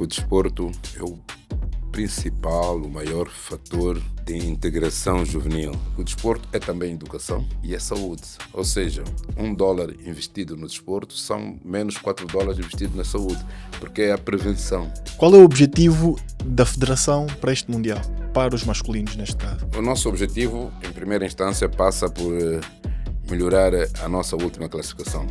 O desporto é o principal, o maior fator de integração juvenil. O desporto é também educação e é saúde. Ou seja, $1 investido no desporto são menos $4 investidos na saúde, porque é a prevenção. Qual é o objetivo da Federação para este Mundial? Para os masculinos, neste caso. O nosso objetivo, em primeira instância, passa por melhorar a nossa última classificação,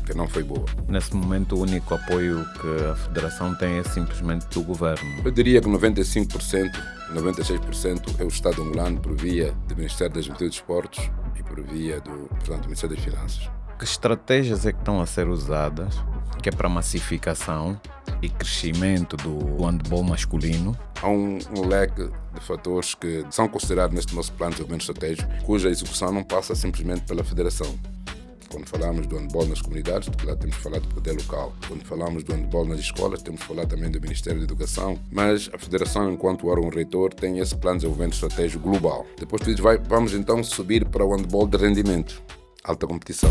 que não foi boa. Nesse momento, o único apoio que a Federação tem é simplesmente do governo. Eu diria que 95%, 96% é o Estado angolano por via do Ministério das Juventude e Desportos e por via do Ministério das Finanças. Que estratégias é que estão a ser usadas, que é para massificação e crescimento do handball masculino? Há um leque de fatores que são considerados neste nosso plano de desenvolvimento estratégico, cuja execução não passa simplesmente pela Federação. Quando falamos do handball nas comunidades, lá temos falado do poder local. Quando falamos do handball nas escolas, temos falado também do Ministério da Educação. Mas a Federação, enquanto órgão reitor, tem esse plano de desenvolvimento estratégico global. Depois tu dizes, vamos então subir para o handball de rendimento, alta competição.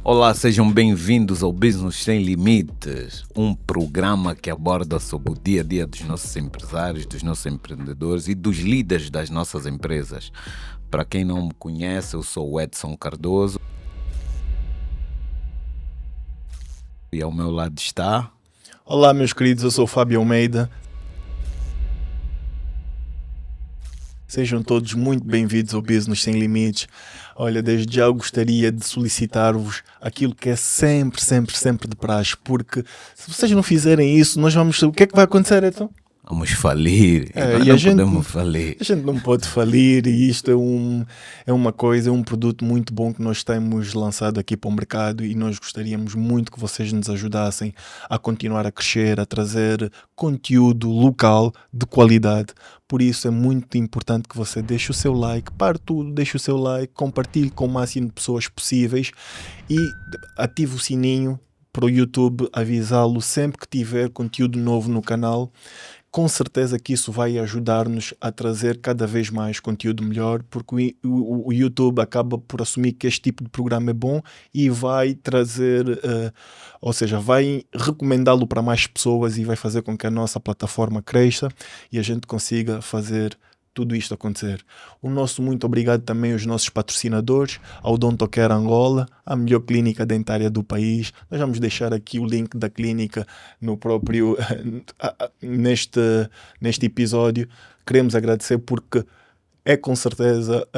Olá, sejam bem-vindos ao Business Sem Limites, um programa que aborda sobre o dia a dia dos nossos empresários, dos nossos empreendedores e dos líderes das nossas empresas. Para quem não me conhece, eu sou o Edson Cardoso e ao meu lado está... Olá, meus queridos, eu sou o Fábio Almeida. Sejam todos muito bem-vindos ao Business Sem Limites. Olha, desde já eu gostaria de solicitar-vos aquilo que é sempre de praxe, porque se vocês não fizerem isso, nós vamos... O que é que vai acontecer, então? Vamos falir, e não podemos falir. A gente não pode falir e isto é um produto muito bom que nós temos lançado aqui para o mercado e nós gostaríamos muito que vocês nos ajudassem a continuar a crescer, a trazer conteúdo local de qualidade. Por isso é muito importante que você deixe o seu like, pare tudo, deixe o seu like, compartilhe com o máximo de pessoas possíveis e ative o sininho para o YouTube avisá-lo sempre que tiver conteúdo novo no canal. Com certeza que isso vai ajudar-nos a trazer cada vez mais conteúdo melhor, porque o YouTube acaba por assumir que este tipo de programa é bom e vai trazer, ou seja, vai recomendá-lo para mais pessoas e vai fazer com que a nossa plataforma cresça e a gente consiga fazer tudo isto acontecer. O nosso muito obrigado também aos nossos patrocinadores, ao Odontocare Angola, a melhor clínica dentária do país. Nós vamos deixar aqui o link da clínica no próprio neste episódio. Queremos agradecer porque é com certeza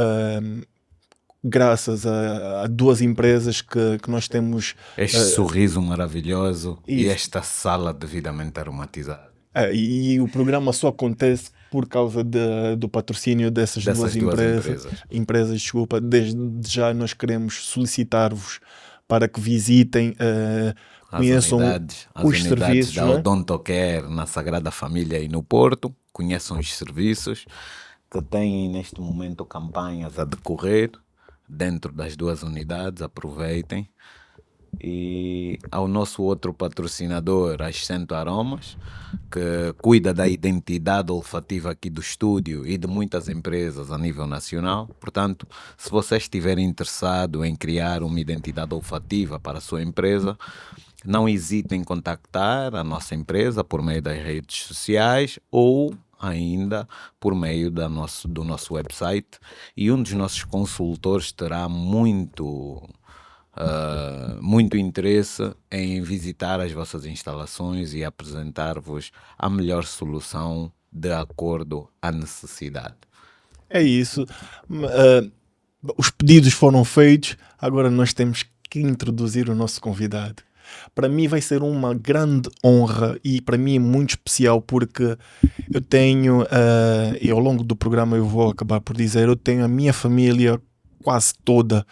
graças a duas empresas que nós temos este sorriso maravilhoso e esta sala devidamente aromatizada. E o programa só acontece por causa do patrocínio dessas duas empresas. Desculpa, desde já nós queremos solicitar-vos para que visitem, conheçam os serviços da Odontocare na Sagrada Família e no Porto, conheçam os serviços que têm neste momento campanhas a decorrer dentro das duas unidades, aproveitem. E ao nosso outro patrocinador, Ascento Aromas, que cuida da identidade olfativa aqui do estúdio e de muitas empresas a nível nacional. Portanto, se você estiver interessado em criar uma identidade olfativa para a sua empresa, não hesite em contactar a nossa empresa por meio das redes sociais ou ainda por meio do nosso website, e um dos nossos consultores terá muito interesse em visitar as vossas instalações e apresentar-vos a melhor solução de acordo à necessidade. É isso. Os pedidos foram feitos, agora nós temos que introduzir o nosso convidado. Para mim vai ser uma grande honra e para mim é muito especial porque eu tenho, e ao longo do programa eu vou acabar por dizer, eu tenho a minha família quase toda,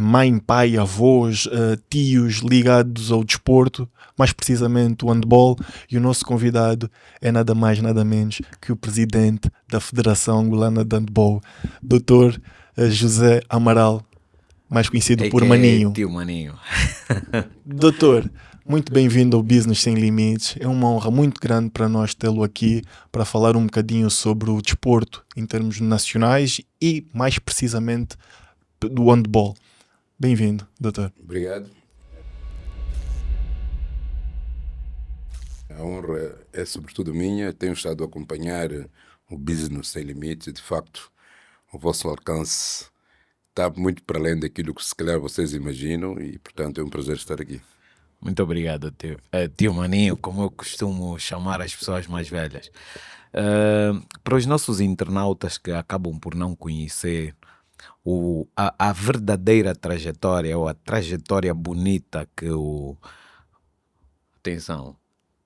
mãe, pai, avós, tios ligados ao desporto, mais precisamente o handball, e o nosso convidado é nada mais, nada menos que o presidente da Federação Angolana de Handball, Dr. José Amaral, mais conhecido por Maninho. Tio Maninho. Doutor, muito bem-vindo ao Business Sem Limites. É uma honra muito grande para nós tê-lo aqui para falar um bocadinho sobre o desporto em termos nacionais e, mais precisamente, do handball. Bem-vindo, doutor. Obrigado. A honra é sobretudo minha. Tenho estado a acompanhar o Business Sem Limites. De facto, o vosso alcance está muito para além daquilo que se calhar vocês imaginam e, portanto, é um prazer estar aqui. Muito obrigado, tio. Tio Maninho, como eu costumo chamar as pessoas mais velhas. Para os nossos internautas que acabam por não conhecer a verdadeira trajetória ou a trajetória bonita que o... Atenção,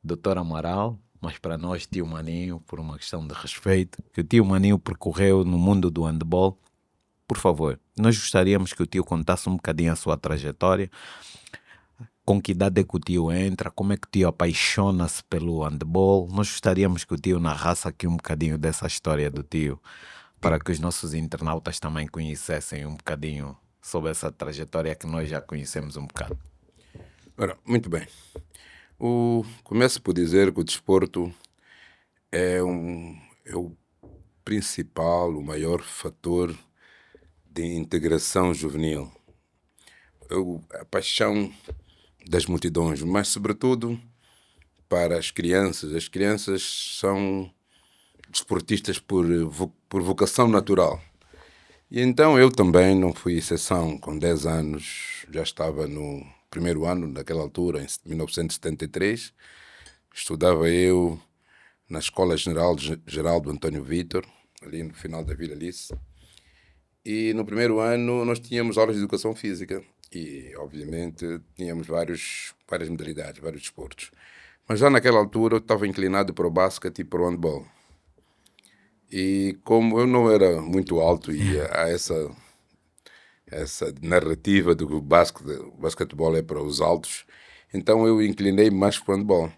doutor Amaral, mas para nós tio Maninho, por uma questão de respeito, que o tio Maninho percorreu no mundo do handball. Por favor, nós gostaríamos que o tio contasse um bocadinho a sua trajetória. Com que idade é que o tio entra? Como é que o tio apaixona-se pelo handball? Nós gostaríamos que o tio narrasse aqui um bocadinho dessa história do tio, para que os nossos internautas também conhecessem um bocadinho sobre essa trajetória que nós já conhecemos um bocado. Ora, muito bem. Começo por dizer que o desporto é o principal, o maior fator de integração juvenil. A paixão das multidões, mas sobretudo para as crianças. As crianças são desportistas por vocação natural. E então eu também não fui exceção. Com 10 anos já estava no primeiro ano, naquela altura, em 1973. Estudava eu na Escola General Geraldo António Vítor, ali no final da Vila Alice. E no primeiro ano nós tínhamos aulas de educação física e, obviamente, tínhamos várias modalidades, vários desportos. Mas já naquela altura eu estava inclinado para o basquete e para o handball. E como eu não era muito alto e há essa narrativa de que o basquetebol é para os altos, então eu inclinei mais para o handball.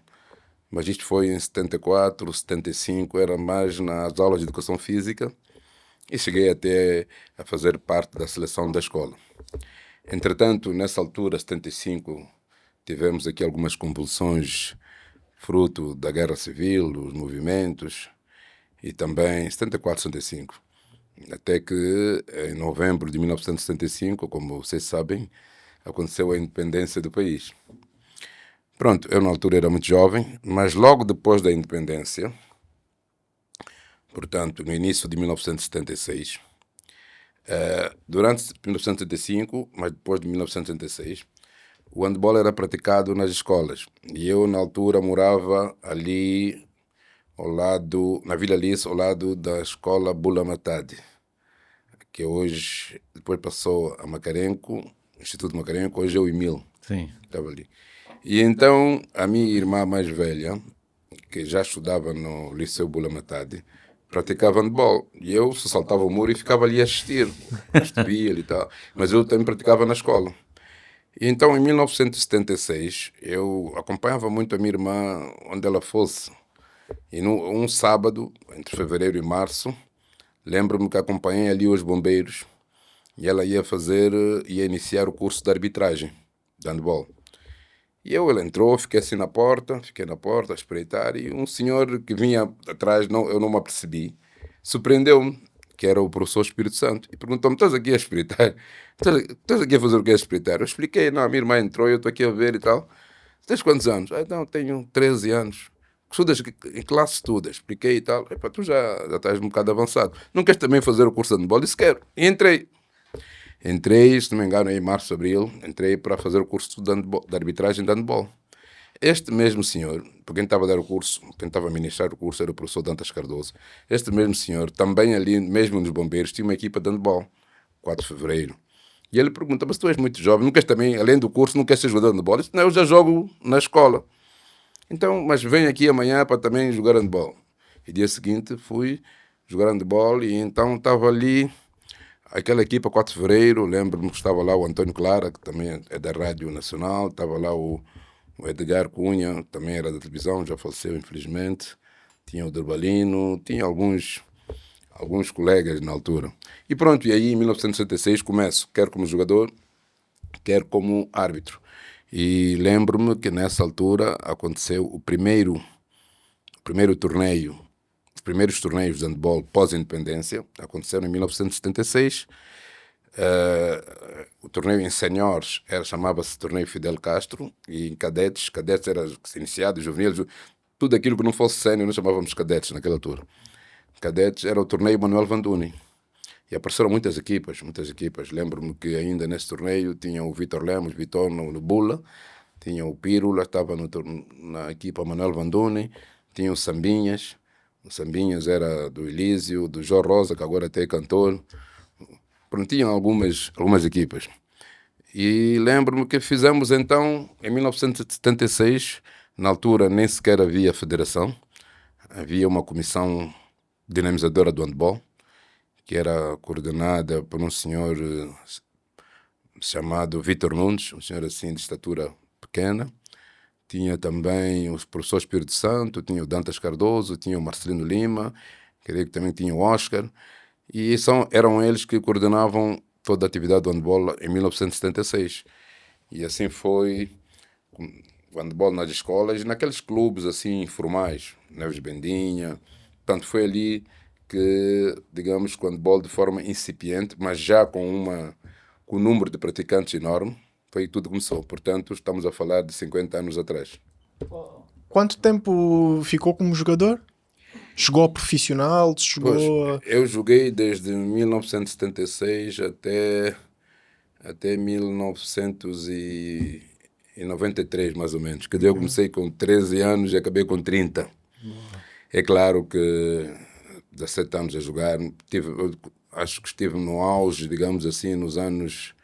Mas isto foi em 74, 75, era mais nas aulas de educação física e cheguei até a fazer parte da seleção da escola. Entretanto, nessa altura, 75, tivemos aqui algumas convulsões fruto da guerra civil, dos movimentos, e também 74, 75. Até que em novembro de 1975, como vocês sabem, aconteceu a independência do país. Pronto, eu na altura era muito jovem, mas logo depois da independência, portanto, no início de 1976, durante 1975, mas depois de 1976, o handball era praticado nas escolas. E eu, na altura, morava ali ao lado, na Vila Alice, ao lado da escola Bula Matadi, que hoje, depois passou a Macarenco, Instituto Macarenco, hoje é o IMIL. Sim. Estava ali. E então, a minha irmã mais velha, que já estudava no Liceu Bula Matadi, praticava handball. E eu só saltava o muro e ficava ali a assistir. E tal. Mas eu também praticava na escola. E então, em 1976, eu acompanhava muito a minha irmã onde ela fosse. E um sábado, entre fevereiro e março, lembro-me que acompanhei ali os bombeiros e ela ia iniciar o curso de arbitragem de handball. E ela entrou, fiquei na porta a espreitar, e um senhor que vinha atrás, eu não me apercebi, surpreendeu-me, que era o professor Espírito Santo, e perguntou-me: estás aqui a espreitar? Estás aqui a fazer o que é espreitar? Eu expliquei: não, a minha irmã entrou, eu estou aqui a ver e tal. Tens quantos anos? Não, tenho 13 anos. Estudas em que classe estudas? Expliquei e tal. Tu já estás um bocado avançado. Não queres também fazer o curso de handball? Disse: quero. E entrei, se não me engano, em março, abril, entrei para fazer o curso de arbitragem de handball. Este mesmo senhor, por quem estava a dar o curso, quem estava a ministrar o curso era o professor Dantas Cardoso. Este mesmo senhor, também ali, mesmo nos bombeiros, tinha uma equipa de handball, 4 de fevereiro. E ele pergunta: mas tu és muito jovem, não queres também, além do curso, não queres ser jogador de handball? Eu disse: não, eu já jogo na escola. Então, mas vem aqui amanhã para também jogar handball. E dia seguinte fui jogar handball e então estava ali aquela equipa 4 de fevereiro, lembro-me que estava lá o Antônio Clara, que também é da Rádio Nacional, estava lá o Edgar Cunha, também era da televisão, já faleceu infelizmente, tinha o Derbalino, tinha alguns colegas na altura. E pronto, e aí em 1966 começo, quer como jogador, quer como árbitro. E lembro-me que nessa altura aconteceu o primeiro torneio, os primeiros torneios de handball pós-independência, aconteceram em 1976, O torneio em seniores chamava-se Torneio Fidel Castro, e em cadetes era iniciados, juvenis, tudo aquilo que não fosse sénior nós chamávamos cadetes naquela altura. Cadetes era o torneio Manuel Vanduni. E apareceram muitas equipas. Lembro-me que ainda nesse torneio tinha o Vitor Lemos, Vitor no Bula, tinha o Pírula, estava na equipa Manuel Vanduni, tinha o Sambinhas era do Elísio, do João Rosa, que agora até é cantor. Pronto, tinham algumas equipas. E lembro-me que fizemos então, em 1976, na altura nem sequer havia federação, havia uma comissão dinamizadora do handball, que era coordenada por um senhor chamado Vitor Nunes, um senhor assim de estatura pequena. Tinha também o professor Espírito Santo, tinha o Dantas Cardoso, tinha o Marcelino Lima, creio que também tinha o Oscar, e eram eles que coordenavam toda a atividade do handball em 1976. E assim foi o handball nas escolas, naqueles clubes assim informais, Neves Bendinha. Portanto, foi ali que, digamos, o handball de forma incipiente, mas já com um número de praticantes enorme, foi aí que tudo começou. Portanto, estamos a falar de 50 anos atrás. Quanto tempo ficou como jogador? Chegou a profissional? Eu joguei desde 1976 até 1993, mais ou menos. Quer dizer, eu comecei com 13 anos e acabei com 30. É claro que 17 anos a jogar, acho que estive no auge, digamos assim, nos anos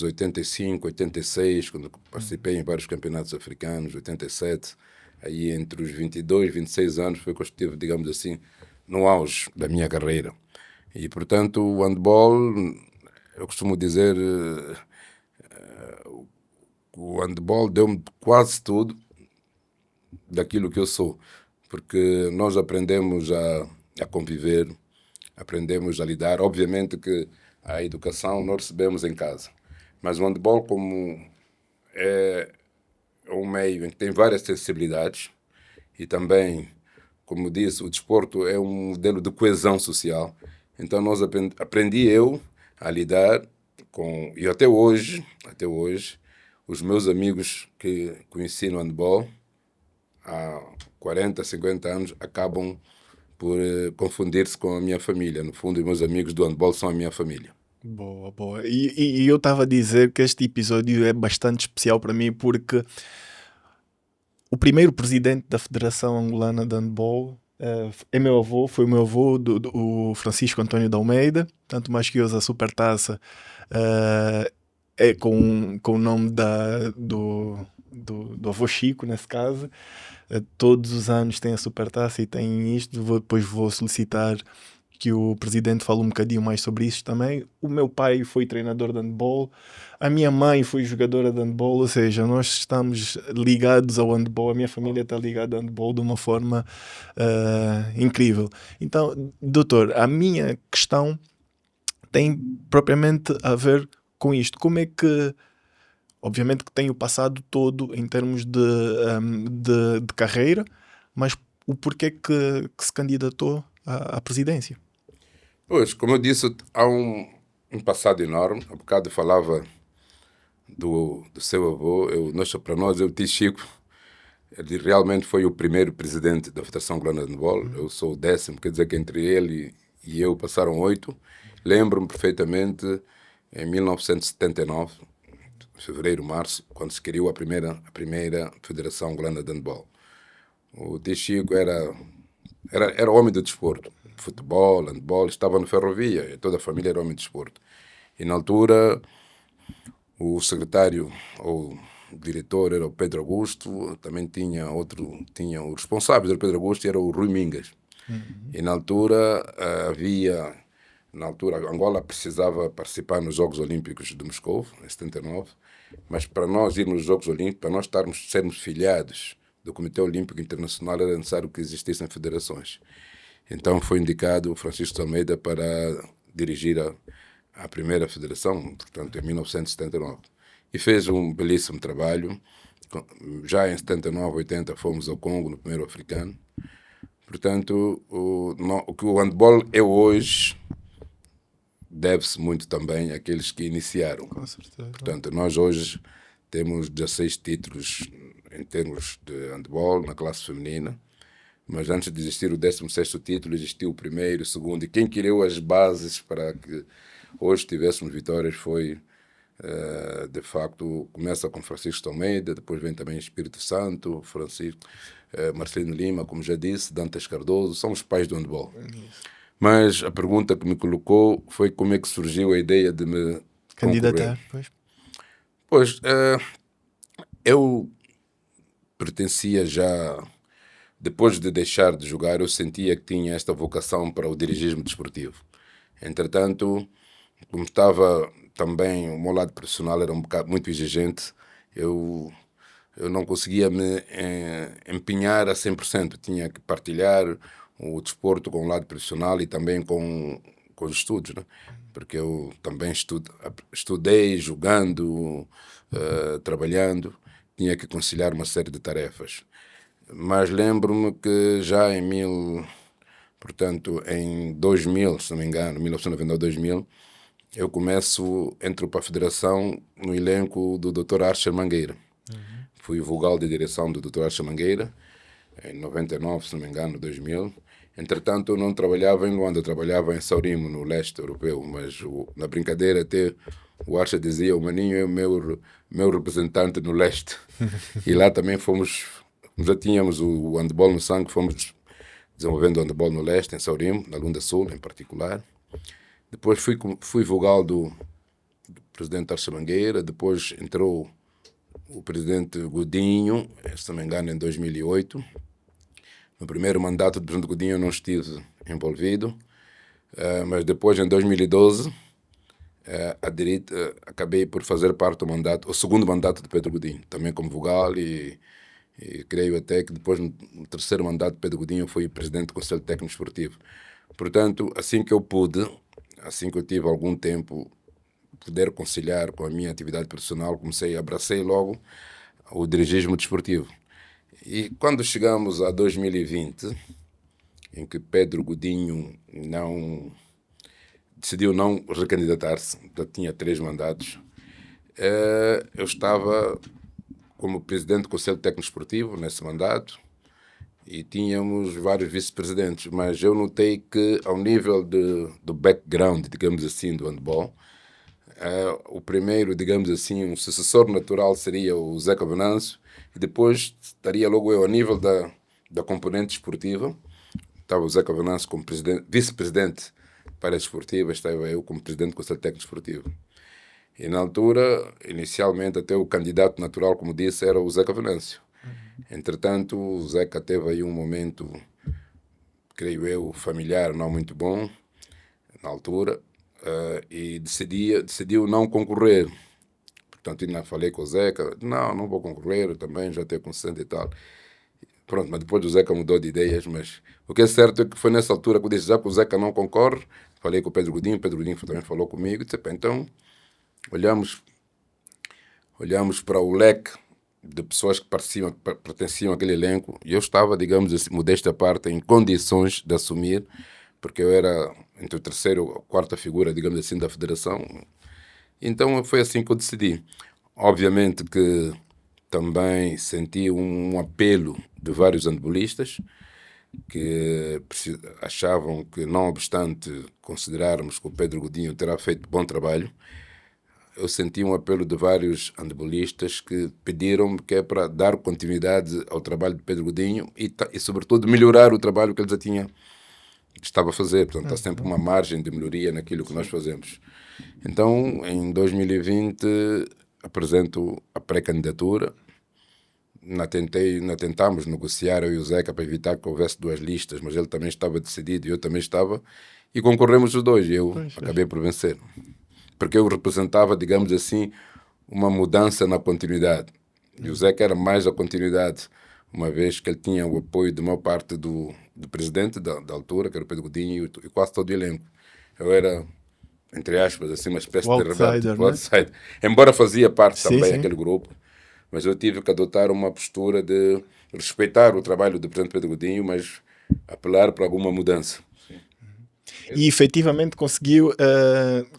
85, 86, quando participei em vários campeonatos africanos, 87, aí entre os 22 e 26 anos foi que eu estive, digamos assim, no auge da minha carreira. E, portanto, o handball, eu costumo dizer, o handball deu-me quase tudo daquilo que eu sou, porque nós aprendemos a conviver, aprendemos a lidar. Obviamente que a educação nós recebemos em casa, mas o handball, como é um meio em que tem várias sensibilidades, e também, como disse, o desporto é um modelo de coesão social. Então aprendi eu a lidar com, e até hoje, os meus amigos que conheci no handball há 40, 50 anos acabam por confundir-se com a minha família. No fundo, os meus amigos do handball são a minha família. Boa, boa. E eu estava a dizer que este episódio é bastante especial para mim porque o primeiro presidente da Federação Angolana de Handball é meu avô, foi o meu avô, o Francisco Antônio de Almeida, tanto mais que usa a supertaça, é com o nome do avô Chico, nesse caso. Todos os anos tem a supertaça e tem isto. Depois vou solicitar que o presidente fale um bocadinho mais sobre isso também. O meu pai foi treinador de handball, a minha mãe foi jogadora de handball, ou seja, nós estamos ligados ao handball, a minha família está ligada ao handball de uma forma incrível. Então, doutor, a minha questão tem propriamente a ver com isto. Como é que, obviamente que tem o passado todo em termos de carreira, mas o porquê que se candidatou à presidência? Pois, como eu disse, há um passado enorme. Há bocado falava do seu avô. Para nós, o tio Chico, ele realmente foi o primeiro presidente da Federação Angolana de Handball. Eu sou o 10º, quer dizer que entre ele e eu passaram 8. Lembro-me perfeitamente, em 1979, fevereiro, março, quando se criou a primeira Federação Angolana de Handball. O tio Chico era homem do desporto. Futebol, handball, estava no Ferrovia, e toda a família era homem de desporto. E na altura, o secretário ou diretor era o Pedro Augusto, também tinha o responsável do Pedro Augusto, era o Rui Mingas. E na altura Angola precisava participar nos Jogos Olímpicos de Moscou, em 79, mas para nós irmos nos Jogos Olímpicos, para nós sermos filiados do Comitê Olímpico Internacional, era necessário que existissem federações. Então foi indicado o Francisco de Almeida para dirigir a primeira federação, portanto, em 1979. E fez um belíssimo trabalho. Já em 79, 80, fomos ao Congo, no primeiro africano. Portanto, o que o handball é hoje, deve-se muito também àqueles que iniciaram. Com certeza. Portanto, nós hoje temos 16 títulos em termos de handball na classe feminina, mas antes de existir o 16º título, existiu o primeiro, o segundo, e quem criou as bases para que hoje tivéssemos vitórias foi, de facto, começa com Francisco Almeida, depois vem também Espírito Santo, Francisco, Marcelino Lima, como já disse, Dantas Cardoso, são os pais do handball. Mas a pergunta que me colocou foi como é que surgiu a ideia de me Candidatar, concorrer. pois. Pois, eu pertencia já, depois de deixar de jogar, eu sentia que tinha esta vocação para o dirigismo desportivo. Entretanto, como estava também, o meu lado profissional era um bocado muito exigente, eu não conseguia me empenhar a 100%, tinha que partilhar o desporto com o lado profissional e também com os estudos, né? Porque eu também estudei jogando, trabalhando, tinha que conciliar uma série de tarefas. Mas lembro-me que já portanto, em 2000, se não me engano, 1999, 2000, eu entro para a federação no elenco do Dr. Archer Mangueira. Fui vogal de direção do Dr. Archer Mangueira, em 99, se não me engano, 2000. Entretanto, eu não trabalhava em Luanda, eu trabalhava em Saurimo, no leste europeu, mas na brincadeira até o Archer dizia, o Maninho é o meu representante no leste. E lá também já tínhamos o handball no sangue, fomos desenvolvendo o handball no leste, em Saurimo, na Lunda Sul em particular. Depois fui vogal do presidente Archer Mangueira, depois entrou o presidente Godinho, se não me engano, em 2008. No primeiro mandato do presidente Godinho eu não estive envolvido, mas depois, em 2012, acabei por fazer parte do mandato, o segundo mandato de Pedro Godinho, também como vogal e creio até que depois, no terceiro mandato de Pedro Godinho, eu fui presidente do Conselho Técnico Esportivo. Portanto, assim que eu pude, assim que eu tive algum tempo, poder conciliar com a minha atividade profissional, abracei logo o dirigismo desportivo. E quando chegamos a 2020, em que Pedro Godinho decidiu não recandidatar-se, já tinha 3 mandatos, eu estava como presidente do Conselho Técnico Esportivo nesse mandato e tínhamos vários vice-presidentes, mas eu notei que ao nível do background, digamos assim, do handball, o primeiro, digamos assim, um sucessor natural seria o Zeca Venâncio, e depois estaria logo eu a nível da componente esportiva. Estava o Zeca Venâncio como vice-presidente para a esportiva, estava eu como presidente do Conselho Técnico Esportivo. E na altura, inicialmente, até o candidato natural, como disse, era o Zeca Venâncio. Entretanto, o Zeca teve aí um momento, creio eu, familiar não muito bom, na altura, e decidiu não concorrer. Portanto, ainda falei com o Zeca, não vou concorrer, também já tenho consciência e tal. Pronto, mas depois o Zeca mudou de ideias, mas o que é certo é que foi nessa altura que eu disse, já que o Zeca não concorre, falei com o Pedro Godinho também falou comigo, e disse, então olhamos para o leque de pessoas que pertenciam àquele elenco, e eu estava, digamos assim, modesta parte, em condições de assumir, porque eu era entre o terceiro ou a quarta figura, digamos assim, da federação. Então foi assim que eu decidi. Obviamente que também senti um apelo de vários handbolistas que achavam que, não obstante considerarmos que o Pedro Godinho terá feito bom trabalho, eu senti um apelo de vários handbolistas que pediram-me que é para dar continuidade ao trabalho de Pedro Godinho e sobretudo, melhorar o trabalho que ele já estava a fazer. Portanto, há sempre uma margem de melhoria naquilo que nós fazemos. Então, em 2020, apresento a pré-candidatura. Tentámos negociar, eu e o Zeca, para evitar que houvesse 2 listas, mas ele também estava decidido e eu também estava, e concorremos os 2, e eu acabei por vencer. Porque eu representava, digamos assim, uma mudança na continuidade. E o Zeca era mais a continuidade, uma vez que ele tinha o apoio de maior parte do presidente da altura, que era o Pedro Godinho, e quase todo o elenco. Eu era, entre aspas, assim, uma espécie de rebelde, outsider. Embora fazia parte também daquele grupo, mas eu tive que adotar uma postura de respeitar o trabalho do presidente Pedro Godinho, mas apelar para alguma mudança. E efetivamente conseguiu.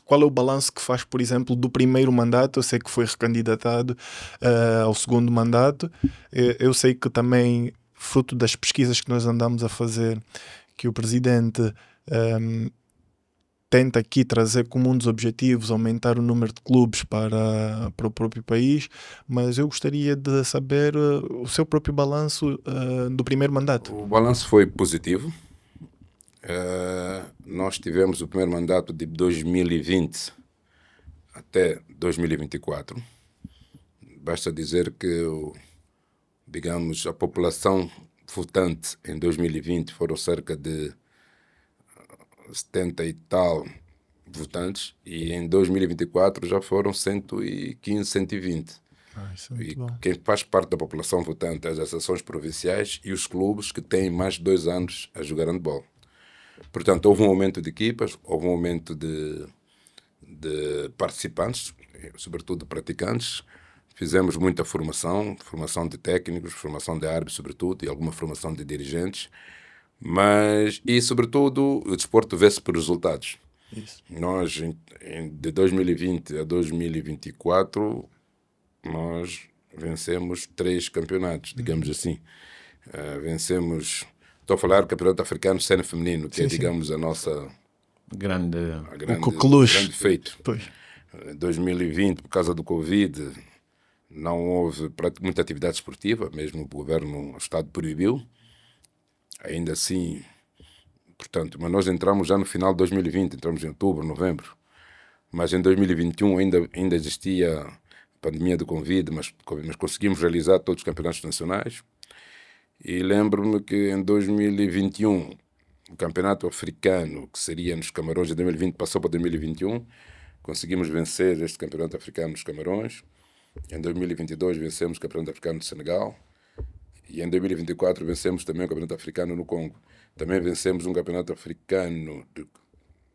Qual é o balanço que faz, por exemplo, do primeiro mandato? Eu sei que foi recandidatado ao segundo mandato. Eu sei que também, fruto das pesquisas que nós andamos a fazer, que o presidente tenta aqui trazer como um dos objetivos aumentar o número de clubes para o próprio país, mas eu gostaria de saber o seu próprio balanço do primeiro mandato. O balanço foi positivo. Nós tivemos o primeiro mandato de 2020 até 2024. Basta dizer que, digamos, a população votante em 2020 foram cerca de 70 e tal votantes, e em 2024 já foram 115, 120. Isso é muito E bom. quem faz parte da população votante, as associações provinciais e os clubes que têm mais de 2 anos a jogar handball. Portanto, houve um aumento de equipas, houve um aumento de participantes, sobretudo de praticantes. Fizemos muita formação de técnicos, formação de árbitros, sobretudo, e alguma formação de dirigentes. E, sobretudo, o desporto vê-se por resultados. Isso. Nós, de 2020 a 2024, nós vencemos 3 campeonatos, digamos assim. Vencemos, estou a falar do Campeonato Africano Sênior Feminino, que Sim, é, sim. digamos, a nossa Grande. grande feito. Pois. 2020, por causa do Covid, não houve muita atividade esportiva, mesmo o governo, o Estado proibiu. Ainda assim, portanto, mas nós entramos já no final de 2020, entramos em outubro, novembro. Mas em 2021 ainda existia a pandemia do Covid, mas conseguimos realizar todos os campeonatos nacionais. E lembro-me que em 2021, o campeonato africano, que seria nos Camarões, em 2020 passou para 2021, conseguimos vencer este campeonato africano nos Camarões. Em 2022 vencemos o campeonato africano no Senegal. E em 2024 vencemos também o campeonato africano no Congo. Também vencemos um campeonato africano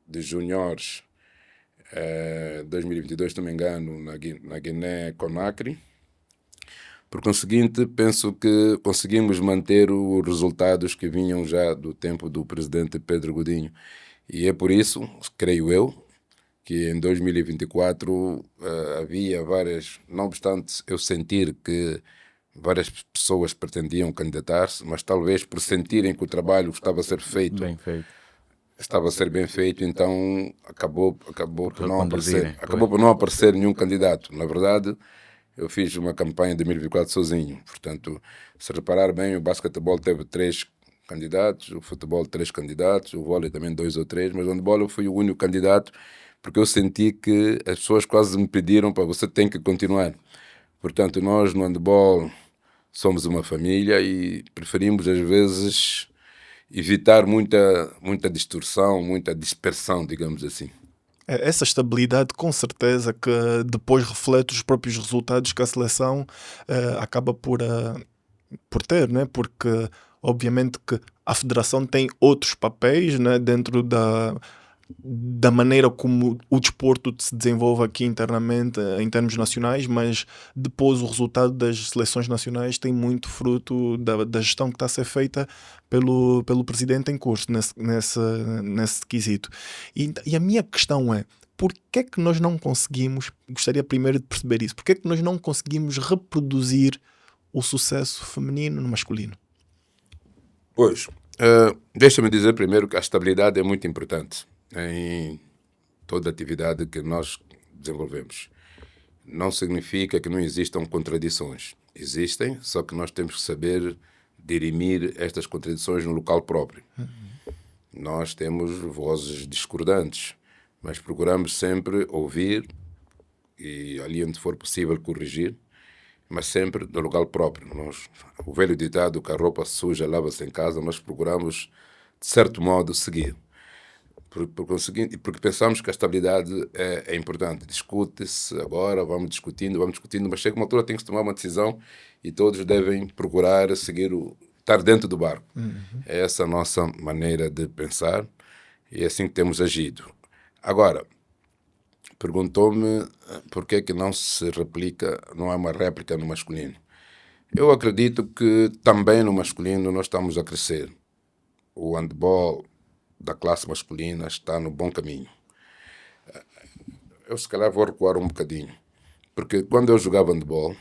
de juniores, 2022, se não me engano, na Guiné-Conakry. Por conseguinte, penso que conseguimos manter os resultados que vinham já do tempo do presidente Pedro Godinho. E é por isso, creio eu, que em 2024 havia várias, não obstante eu sentir que várias pessoas pretendiam candidatar-se, mas talvez por sentirem que o trabalho estava a ser feito, Bem feito. estava a ser bem feito, então acabou por não reconduzirem, aparecer, acabou por não aparecer nenhum candidato. Na verdade, eu fiz uma campanha de 2024 sozinho. Portanto, se reparar bem, o basquetebol teve 3 candidatos, o futebol 3 candidatos, o vôlei também 2 ou 3, mas o handball eu fui o único candidato, porque eu senti que as pessoas quase me pediram para você tem que continuar. Portanto, nós no handball somos uma família e preferimos às vezes evitar muita distorção, muita dispersão, digamos assim. Essa estabilidade, com certeza, que depois reflete os próprios resultados que a seleção acaba por ter, né? Porque obviamente que a federação tem outros papéis, né? Dentro da maneira como o desporto se desenvolve aqui internamente, em termos nacionais, mas depois o resultado das seleções nacionais tem muito fruto da gestão que está a ser feita pelo presidente em curso nesse quesito. E a minha questão é, por que é que nós não conseguimos, gostaria primeiro de perceber isso, por que é que nós não conseguimos reproduzir o sucesso feminino no masculino? Pois, deixa-me dizer primeiro que a estabilidade é muito importante em toda atividade que nós desenvolvemos. Não significa que não existam contradições. Existem, só que nós temos que saber dirimir estas contradições no local próprio. Nós temos vozes discordantes, mas procuramos sempre ouvir e ali onde for possível corrigir, mas sempre no local próprio. O velho ditado que a roupa suja lava-se em casa, nós procuramos, de certo modo, seguir. Porque pensamos que a estabilidade é importante. Discute-se agora, vamos discutindo, mas chega uma altura tem que se tomar uma decisão e todos devem procurar estar dentro do barco. É essa a nossa maneira de pensar e é assim que temos agido. Agora, perguntou-me por que é que não se replica, não há uma réplica no masculino. Eu acredito que também no masculino nós estamos a crescer. O handball da classe masculina está no bom caminho. Eu se calhar vou recuar um bocadinho, porque quando eu jogava handball,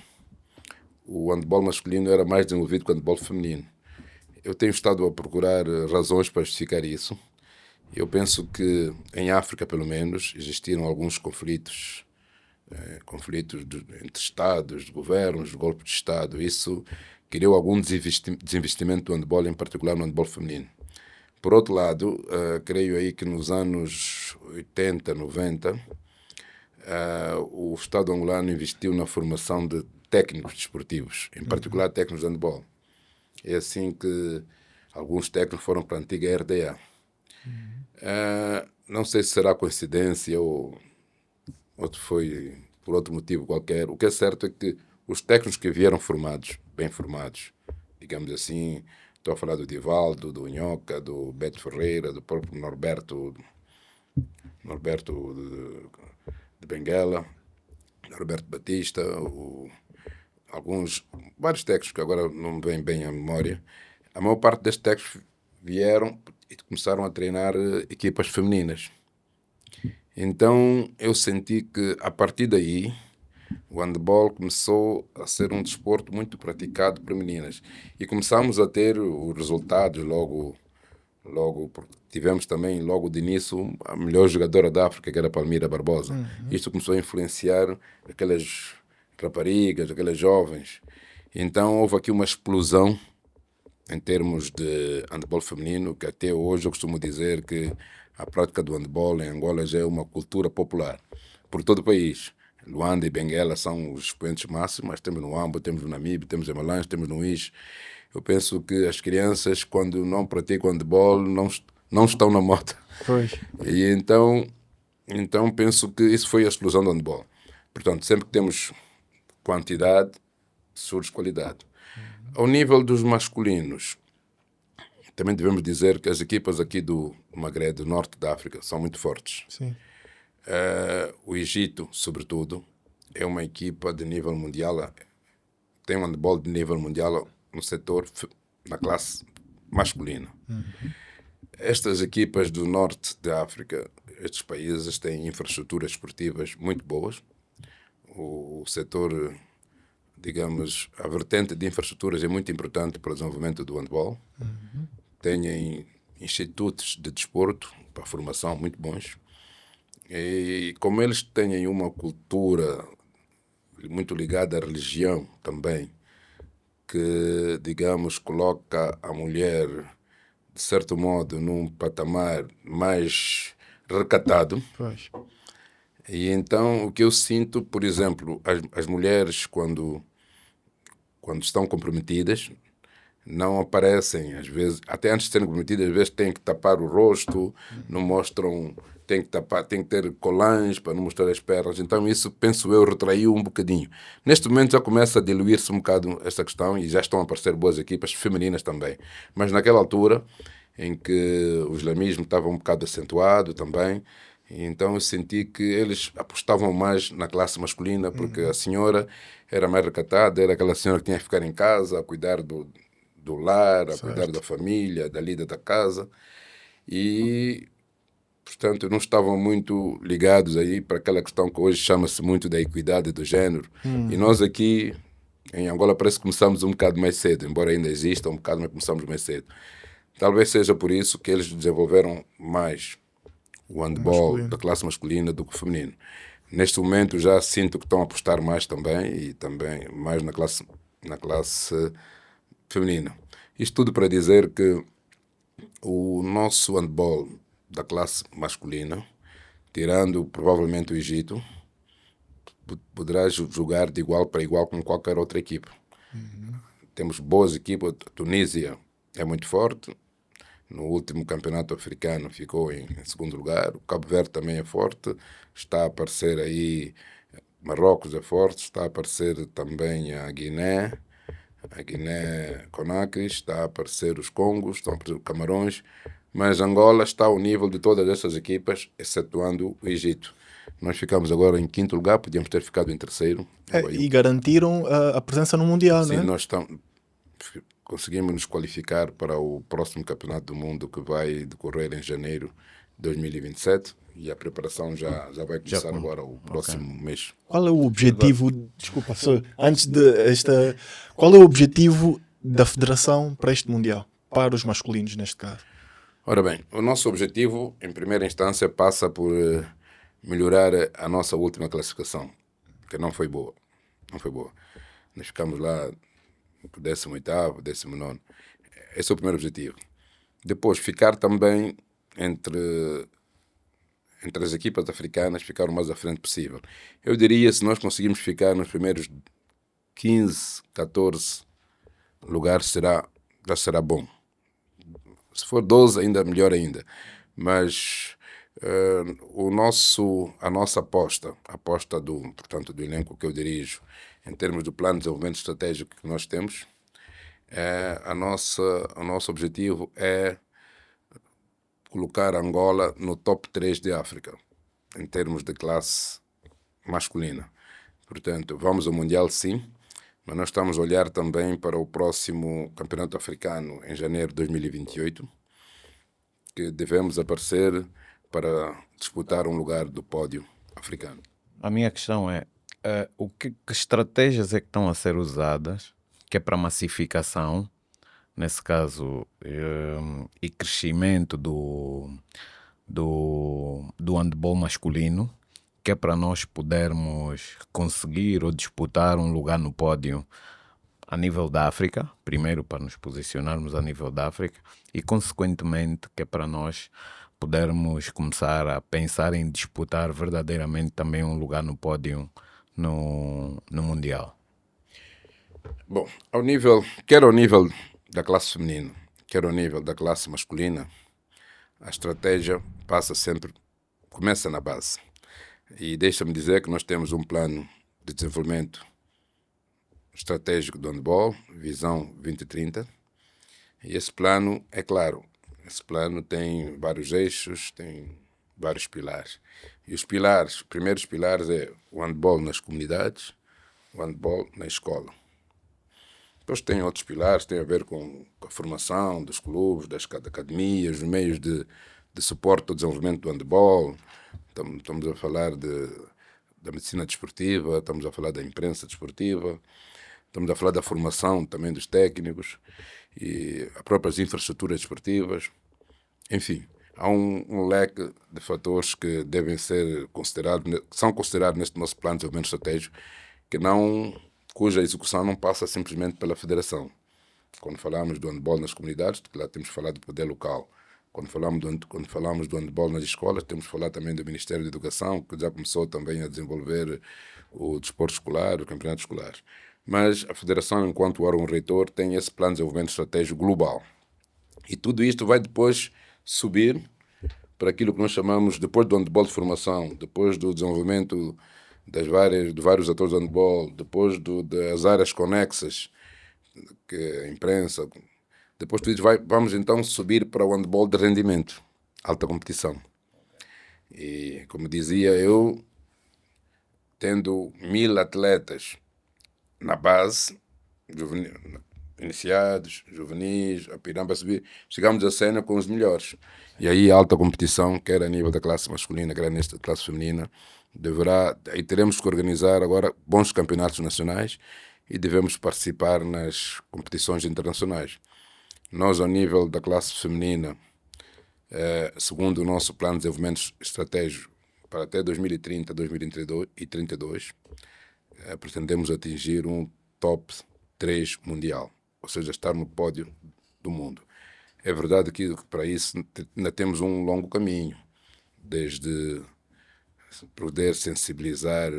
o handball masculino era mais desenvolvido que o handball feminino. Eu tenho estado a procurar razões para justificar isso. Eu penso que em África, pelo menos, existiram alguns conflitos entre Estados, de governos, de golpe de Estado. Isso criou algum desinvestimento do handball, em particular no handball feminino. Por outro lado, creio aí que nos anos 80, 90, o Estado angolano investiu na formação de técnicos desportivos, em particular técnicos de handball. É assim que alguns técnicos foram para a antiga RDA. Não sei se será coincidência ou foi por outro motivo qualquer. O que é certo é que os técnicos que vieram formados, bem formados, digamos assim, estou a falar do Divaldo, do Nhoca, do Beto Ferreira, do próprio Norberto de Benguela, Norberto Batista, vários técnicos que agora não me vêm bem à memória. A maior parte destes técnicos vieram e começaram a treinar equipas femininas. Então eu senti que a partir daí o handball começou a ser um desporto muito praticado por meninas e começámos a ter os resultados logo tivemos também logo de início a melhor jogadora da África, que era a Palmira Barbosa. Isto começou a influenciar aquelas raparigas, aquelas jovens. Então houve aqui uma explosão em termos de handball feminino, que até hoje eu costumo dizer que a prática do handball em Angola já é uma cultura popular por todo o país. Luanda e Benguela são os expoentes máximos, mas temos no Ambo, temos no Namibe, temos em Malange, temos no Ix. Eu penso que as crianças, quando não praticam handball, não estão na moda. Pois. E então penso que isso foi a explosão do handball. Portanto, sempre que temos quantidade, surge qualidade. Ao nível dos masculinos, também devemos dizer que as equipas aqui do Magreb, do norte da África, são muito fortes. Sim. O Egito, sobretudo, é uma equipa de nível mundial, tem um handball de nível mundial no setor, na classe masculina. Estas equipas do norte da África, estes países têm infraestruturas esportivas muito boas. O setor, digamos, a vertente de infraestruturas é muito importante para o desenvolvimento do handball. Têm institutos de desporto para a formação muito bons. E como eles têm uma cultura muito ligada à religião também, que, digamos, coloca a mulher, de certo modo, num patamar mais recatado. Pois. E então o que eu sinto, por exemplo, as mulheres quando estão comprometidas, não aparecem, às vezes, até antes de serem comprometidas, às vezes têm que tapar o rosto, não mostram, têm que ter colãs para não mostrar as pernas. Então isso, penso eu, retraiu um bocadinho. Neste momento já começa a diluir-se um bocado essa questão e já estão a aparecer boas equipas femininas também. Mas naquela altura, em que o islamismo estava um bocado acentuado também, então eu senti que eles apostavam mais na classe masculina, porque a senhora era mais recatada, era aquela senhora que tinha que ficar em casa, a cuidar do lar, a cuidar da família, da lida da casa. E, portanto, não estavam muito ligados aí para aquela questão que hoje chama-se muito da equidade do género. E nós aqui, em Angola, parece que começamos um bocado mais cedo, embora ainda exista um bocado, mas começamos mais cedo. Talvez seja por isso que eles desenvolveram mais o handball da classe masculina do que o feminino. Neste momento já sinto que estão a apostar mais também, e também mais na classe feminina. Isto tudo para dizer que o nosso handball da classe masculina, tirando provavelmente o Egito, poderá jogar de igual para igual com qualquer outra equipe. Temos boas equipas. A Tunísia é muito forte. No último campeonato africano ficou em segundo lugar. O Cabo Verde também é forte. Está a aparecer aí, Marrocos é forte. Está a aparecer também a Guiné-Conakry. Está a aparecer os Congos, estão a aparecer os Camarões. Mas Angola está ao nível de todas essas equipas, excetuando o Egito. Nós ficamos agora em quinto lugar, podíamos ter ficado em terceiro. E garantiram a presença no Mundial, sim, né? Nós estamos... conseguimos nos qualificar para o próximo Campeonato do Mundo que vai decorrer em janeiro de 2027 e a preparação já vai começar agora o próximo mês. Qual é o objetivo, desculpa, só antes de esta, qual é o objetivo da Federação para este Mundial? Para os masculinos, neste caso. Ora bem, o nosso objetivo, em primeira instância, passa por melhorar a nossa última classificação, que não foi boa. Não foi boa. Nós ficamos lá por 18º, 19º. Esse é o primeiro objetivo. Depois, ficar também entre as equipas africanas, ficar o mais à frente possível. Eu diria, se nós conseguirmos ficar nos primeiros 15, 14 lugares, já será bom. Se for 12, ainda melhor ainda. Mas a nossa aposta, a aposta portanto, do elenco que eu dirijo, em termos do plano de desenvolvimento estratégico que nós temos, o nosso objetivo é colocar Angola no top 3 de África, em termos de classe masculina. Portanto, vamos ao Mundial, sim, mas nós estamos a olhar também para o próximo Campeonato Africano em janeiro de 2028, que devemos aparecer para disputar um lugar do pódio africano. A minha questão é, que estratégias é que estão a ser usadas, que é para massificação, nesse caso, e crescimento do handball masculino, que é para nós podermos conseguir ou disputar um lugar no pódio a nível da África, primeiro para nos posicionarmos a nível da África e, consequentemente, que é para nós podermos começar a pensar em disputar verdadeiramente também um lugar no pódio no Mundial. Bom, quer ao nível da classe feminina, quer ao nível da classe masculina, a estratégia começa na base. E deixa-me dizer que nós temos um plano de desenvolvimento estratégico do handball, Visão 2030, e esse plano, é claro, esse plano tem vários eixos, tem vários pilares. E os primeiros pilares é o handball nas comunidades, o handball na escola. Depois tem outros pilares, tem a ver com a formação dos clubes, das academias, os meios de suporte ao desenvolvimento do handball. Estamos a falar da medicina desportiva, estamos a falar da imprensa desportiva, estamos a falar da formação também dos técnicos e as próprias infraestruturas desportivas. Enfim, há um leque de fatores que devem ser considerados, que são considerados neste nosso plano de desenvolvimento estratégico, cuja execução não passa simplesmente pela Federação. Quando falamos do handball nas comunidades, lá temos que falar do poder local. Quando falamos do handball nas escolas, temos que falar também do Ministério da Educação, que já começou também a desenvolver o desporto escolar, o campeonato escolar. Mas a Federação, enquanto órgão reitor, tem esse plano de desenvolvimento estratégico global. E tudo isto vai depois subir para aquilo que nós chamamos, depois do handball de formação, depois do desenvolvimento de vários atores de handball, depois das áreas conexas, que é a imprensa, depois tudo isso vamos então subir para o handball de rendimento, alta competição. E como dizia eu, tendo 1000 atletas na base, iniciados, juvenis, a pirâmide a subir, chegamos à cena com os melhores. E aí a alta competição, quer a nível da classe masculina, quer nesta classe feminina, aí teremos que organizar agora bons campeonatos nacionais e devemos participar nas competições internacionais. Nós, ao nível da classe feminina, segundo o nosso plano de desenvolvimento estratégico para até 2030, 2032, pretendemos atingir um top 3 mundial, ou seja, estar no pódio do mundo. É verdade que para isso ainda temos um longo caminho, desde poder sensibilizar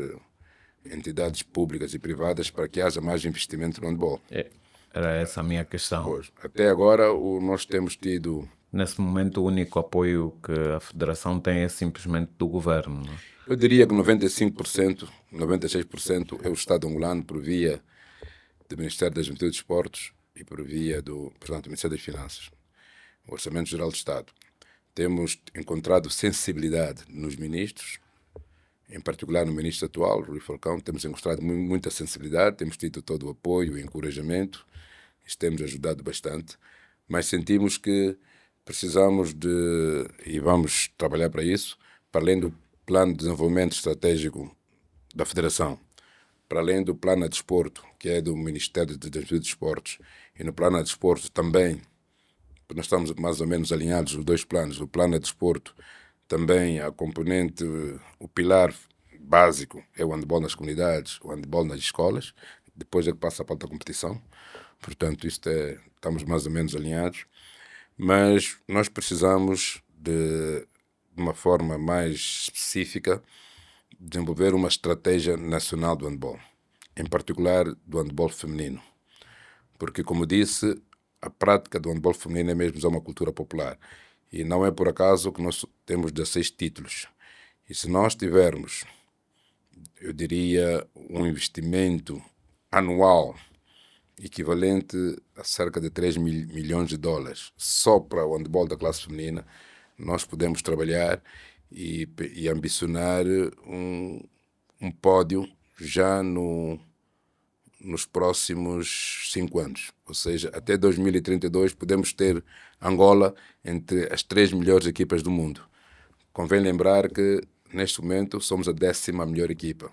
entidades públicas e privadas para que haja mais investimento no handball. Era essa a minha questão. Pois, até agora nós temos tido... Nesse momento o único apoio que a Federação tem é simplesmente do governo, não é? Eu diria que 95%, 96% é o Estado angolano por via do Ministério das Juventude e Desportos e por via do Ministério das Finanças, o Orçamento Geral do Estado. Temos encontrado sensibilidade nos ministros, em particular no ministro atual, Rui Falcão, temos encontrado muita sensibilidade, temos tido todo o apoio e encorajamento Isso tem-nos ajudado bastante, mas sentimos que precisamos de, e vamos trabalhar para isso, para além do plano de desenvolvimento estratégico da Federação, para além do plano de desporto, que é do Ministério dos Desportos, e no plano de desporto também, nós estamos mais ou menos alinhados os dois planos, o plano de desporto também a componente, o pilar básico é o handball nas comunidades, o handball nas escolas, depois é que passa para a competição, portanto estamos mais ou menos alinhados, mas nós precisamos de uma forma mais específica desenvolver uma estratégia nacional do handball, em particular do handball feminino, porque como disse, a prática do handball feminino é mesmo uma cultura popular e não é por acaso que nós temos 16 títulos. E se nós tivermos, eu diria, um investimento anual equivalente a cerca de 3 milhões de dólares só para o handball da classe feminina, nós podemos trabalhar e ambicionar um pódio já nos próximos 5 anos. Ou seja, até 2032 podemos ter Angola entre as 3 melhores equipas do mundo. Convém lembrar que, neste momento, somos a 10ª melhor equipa.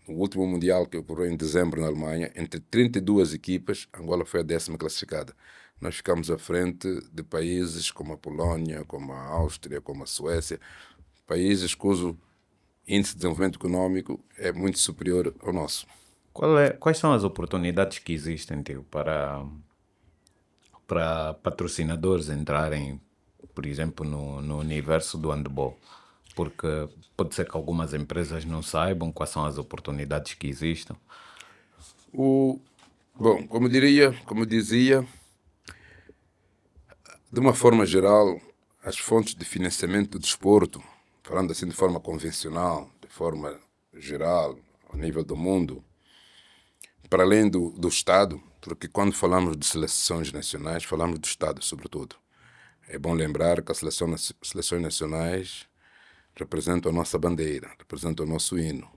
No último Mundial, que ocorreu em dezembro na Alemanha, entre 32 equipas, Angola foi a 10ª classificada. Nós ficamos à frente de países como a Polónia, como a Áustria, como a Suécia, países cujo índice de desenvolvimento econômico é muito superior ao nosso. Quais são as oportunidades que existem, tio, para patrocinadores entrarem, por exemplo, no universo do handball? Porque pode ser que algumas empresas não saibam quais são as oportunidades que existem. Bom, como dizia, de uma forma geral, as fontes de financiamento do desporto, falando assim de forma convencional, de forma geral, ao nível do mundo, para além do Estado, porque quando falamos de seleções nacionais, falamos do Estado, sobretudo. É bom lembrar que as seleções nacionais representam a nossa bandeira, representam o nosso hino.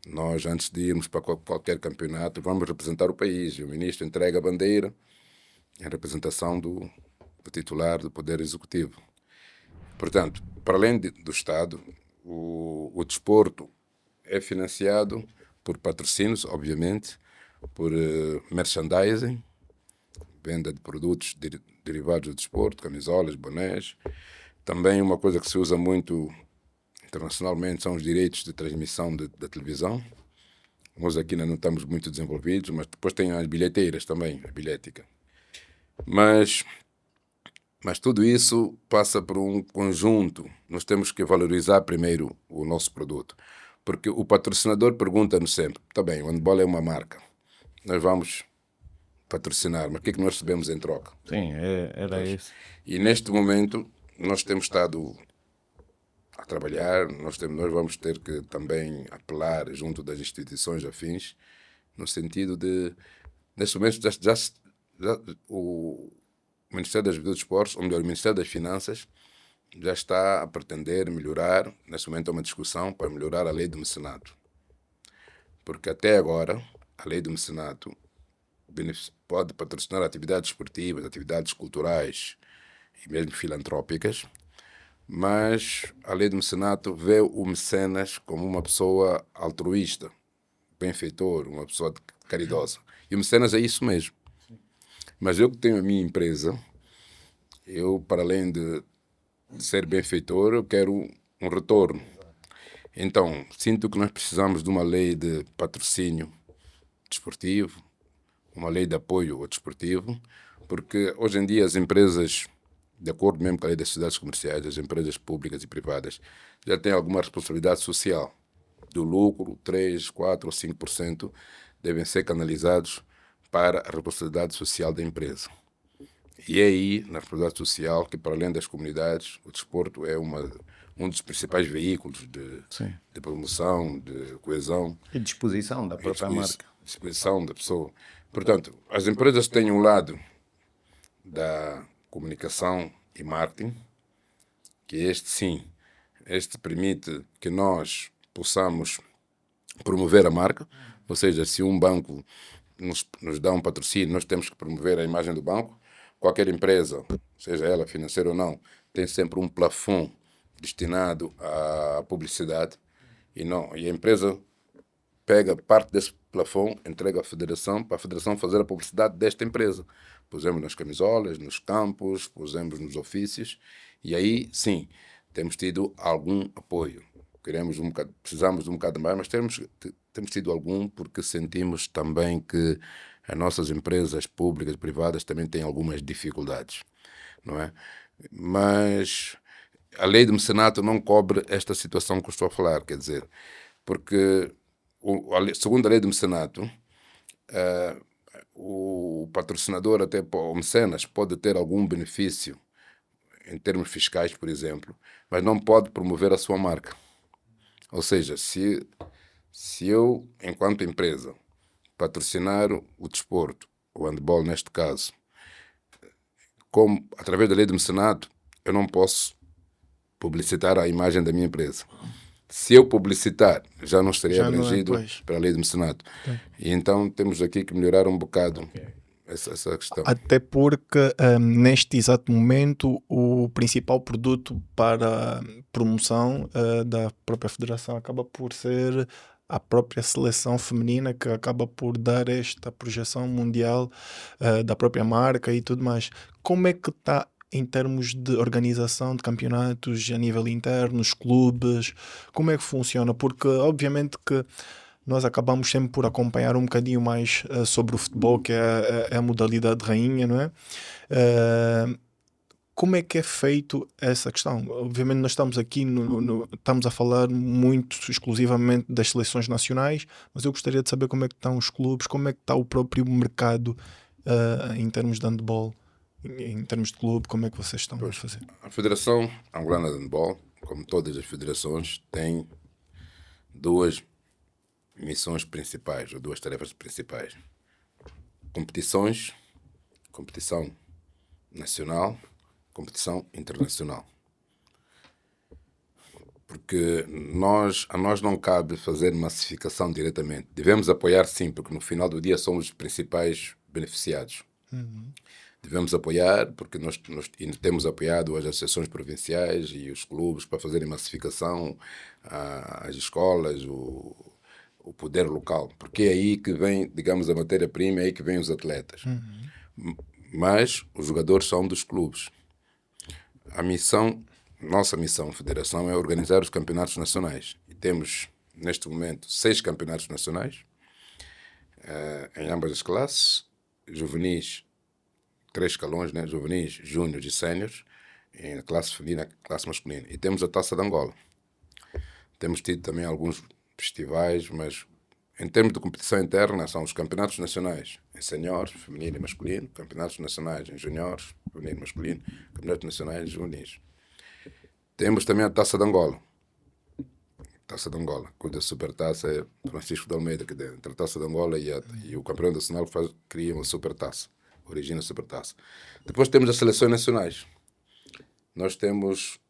Nós, antes de irmos para qualquer campeonato, vamos representar o país e o ministro entrega a bandeira em representação do titular do Poder Executivo. Portanto, para além do Estado, o desporto é financiado por patrocínios, obviamente, por merchandising, venda de produtos derivados do desporto, camisolas, bonés. Também uma coisa que se usa muito internacionalmente são os direitos de transmissão da televisão. Nós aqui ainda não estamos muito desenvolvidos, mas depois tem as bilheteiras também, a bilhética. Mas tudo isso passa por um conjunto. Nós temos que valorizar primeiro o nosso produto. Porque o patrocinador pergunta-nos sempre, tá bem, o handball é uma marca, nós vamos patrocinar, mas o que é que nós recebemos em troca? Sim, era isso. E neste momento nós temos estado a trabalhar, nós vamos ter que também apelar junto das instituições afins, no sentido de, neste momento, o Ministério das Juventude e Esportes, ou melhor, o Ministério das Finanças, já está a pretender melhorar, neste momento é uma discussão para melhorar a lei do mecenato. Porque até agora, a lei do mecenato pode patrocinar atividades esportivas, atividades culturais e mesmo filantrópicas, mas a lei do mecenato vê o mecenas como uma pessoa altruísta, benfeitor, uma pessoa caridosa. E o mecenas é isso mesmo. Mas eu que tenho a minha empresa, eu, para além de ser benfeitor, eu quero um retorno. Então, sinto que nós precisamos de uma lei de patrocínio desportivo, uma lei de apoio ao desportivo, porque hoje em dia as empresas, de acordo mesmo com a lei das sociedades comerciais, as empresas públicas e privadas, já têm alguma responsabilidade social. Do lucro, 3, 4 ou 5% devem ser canalizados para a responsabilidade social da empresa. E é aí, na responsabilidade social, que para além das comunidades, o desporto é um dos principais veículos de promoção, de coesão. E disposição da própria marca. Disposição da pessoa. Portanto, as empresas têm um lado da comunicação e marketing, que este permite que nós possamos promover a marca, ou seja, se um banco nos dá um patrocínio, nós temos que promover a imagem do banco. Qualquer empresa, seja ela financeira ou não, tem sempre um plafond destinado à publicidade e a empresa pega parte desse plafond, entrega à federação, para a federação fazer a publicidade desta empresa. Pusemos nas camisolas, nos campos, pusemos nos ofícios e aí, sim, temos tido algum apoio. Precisamos de um bocado mais, mas temos tido algum porque sentimos também que as nossas empresas públicas e privadas também têm algumas dificuldades, não é? Mas a lei do mecenato não cobre esta situação que eu estou a falar, quer dizer, porque segundo a lei do mecenato, o patrocinador, até o mecenas, pode ter algum benefício em termos fiscais, por exemplo, mas não pode promover a sua marca. Ou seja, se eu, enquanto empresa, patrocinar o desporto, o handball neste caso, através da lei do mecenato, eu não posso publicitar a imagem da minha empresa. Se eu publicitar, já não estaria abrangido pela lei do mecenato. E então temos aqui que melhorar um bocado essa questão. Até porque neste exato momento o principal produto para promoção da própria federação acaba por ser a própria seleção feminina, que acaba por dar esta projeção mundial da própria marca e tudo mais. Como é que está em termos de organização de campeonatos a nível interno, os clubes? Como é que funciona? Porque obviamente que nós acabamos sempre por acompanhar um bocadinho mais sobre o futebol, que é a modalidade rainha, não é? Como é que é feito essa questão? Obviamente nós estamos aqui, estamos a falar muito exclusivamente das seleções nacionais, mas eu gostaria de saber como é que estão os clubes, como é que está o próprio mercado em termos de handball, em termos de clube, como é que vocês estão a fazer? A Federação Angolana de Handball, como todas as federações, tem duas missões principais, ou duas tarefas principais. Competição nacional, competição internacional. Porque a nós não cabe fazer massificação diretamente. Devemos apoiar sim, porque no final do dia somos os principais beneficiados. Devemos apoiar, porque nós temos apoiado as associações provinciais e os clubes para fazerem massificação, às escolas, o poder local, porque é aí que vem, digamos, a matéria-prima, é aí que vem os atletas. Mas os jogadores são dos clubes. Nossa missão, federação, é organizar os campeonatos nacionais. E temos, neste momento, 6 campeonatos nacionais, em ambas as classes, juvenis, 3 escalões, né? Juvenis, júniores e séniores, em classe feminina, classe masculina. E temos a Taça de Angola. Temos tido também alguns festivais, mas em termos de competição interna são os campeonatos nacionais em seniores, feminino e masculino, campeonatos nacionais em juniores, feminino e masculino, campeonatos nacionais em juvenis. Temos também a Taça de Angola. Taça de Angola, cuja supertaça é Francisco de Almeida, que entre a Taça de Angola e o campeão nacional cria uma supertaça, origina a supertaça. Depois temos as seleções nacionais. Nós temos,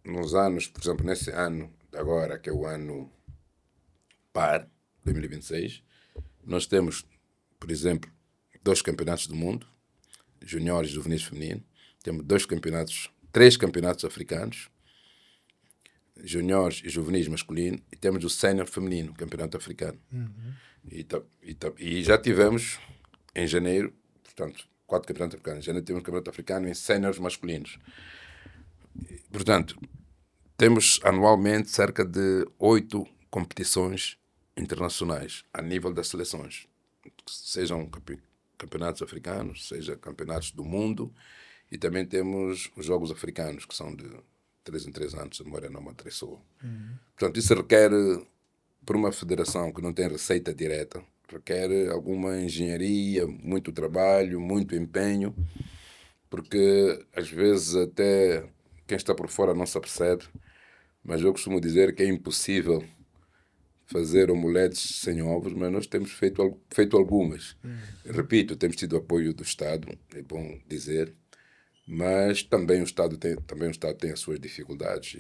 nos anos, por exemplo, nesse ano agora, que é o ano par, 2026, nós temos, por exemplo, 2 campeonatos do mundo, juniores e juvenis feminino. Temos 3 campeonatos africanos, juniores e juvenis masculino, e temos o sénior feminino, campeonato africano. E já tivemos, em janeiro, portanto, 4 campeonatos africanos. Em janeiro temos um campeonato africano em séniores masculinos. Portanto, temos anualmente cerca de 8 competições internacionais a nível das seleções, sejam campeonatos africanos, seja campeonatos do mundo, e também temos os Jogos Africanos, que são de 3 em 3 anos, se a memória não me atrasou. Portanto, isso requer, por uma federação que não tem receita direta, requer alguma engenharia, muito trabalho, muito empenho, porque às vezes até quem está por fora não se apercebe, mas eu costumo dizer que é impossível fazer omeletes sem ovos, mas nós temos feito algumas. Repito, temos tido apoio do Estado, é bom dizer, mas também o Estado tem as suas dificuldades.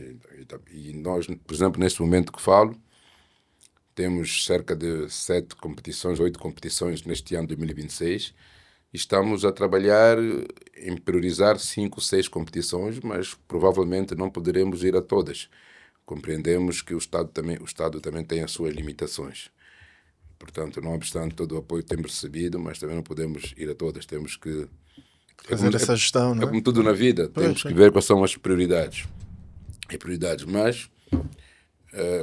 E nós, por exemplo, neste momento que falo, Temos cerca de 7 competições, 8 competições neste ano de 2026. Estamos a trabalhar em priorizar 5, 6 competições, mas provavelmente não poderemos ir a todas. Compreendemos que o Estado também tem as suas limitações. Portanto, não obstante todo o apoio que temos recebido, mas também não podemos ir a todas. Temos que Fazer essa gestão, é não é? como tudo na vida, Pois, temos que sim. ver quais são as prioridades. Mas,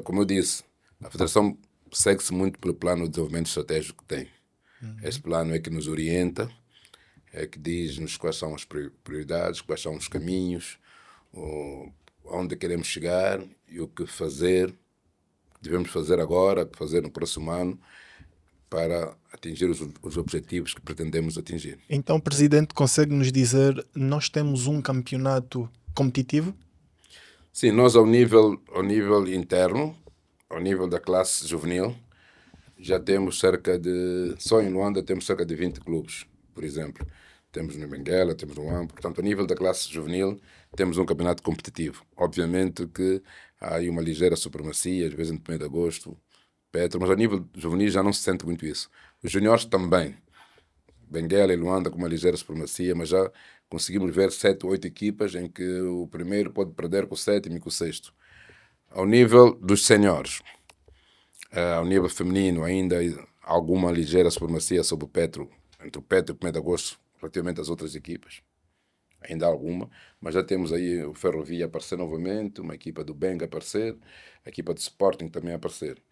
como eu disse, a Federação segue-se muito pelo plano de desenvolvimento estratégico que tem. Esse plano é que nos orienta, é que diz-nos quais são as prioridades, quais são os caminhos, onde queremos chegar e o que fazer, devemos fazer agora, o que fazer no próximo ano, para atingir os objetivos que pretendemos atingir. Então, Presidente, consegue nos dizer, nós temos um campeonato competitivo? Sim, nós ao nível interno, ao nível da classe juvenil, já temos só em Luanda temos cerca de 20 clubes, por exemplo. Temos no Benguela, temos no Ambo. Portanto, ao nível da classe juvenil, temos um campeonato competitivo. Obviamente que há aí uma ligeira supremacia, às vezes no 1º de agosto, Petro, mas ao nível juvenil já não se sente muito isso. Os juniores também. Benguela e Luanda com uma ligeira supremacia, mas já conseguimos ver 7 ou 8 equipas em que o primeiro pode perder com o 7º e com o 6º. Ao nível dos seniores, ao nível feminino, ainda há alguma ligeira supremacia sobre o Petro, entre o Petro e o 1º de agosto, relativamente às outras equipas. Ainda há alguma, mas já temos aí o Ferrovia a aparecer novamente, uma equipa do Benga a aparecer, a equipa do Sporting também a aparecer.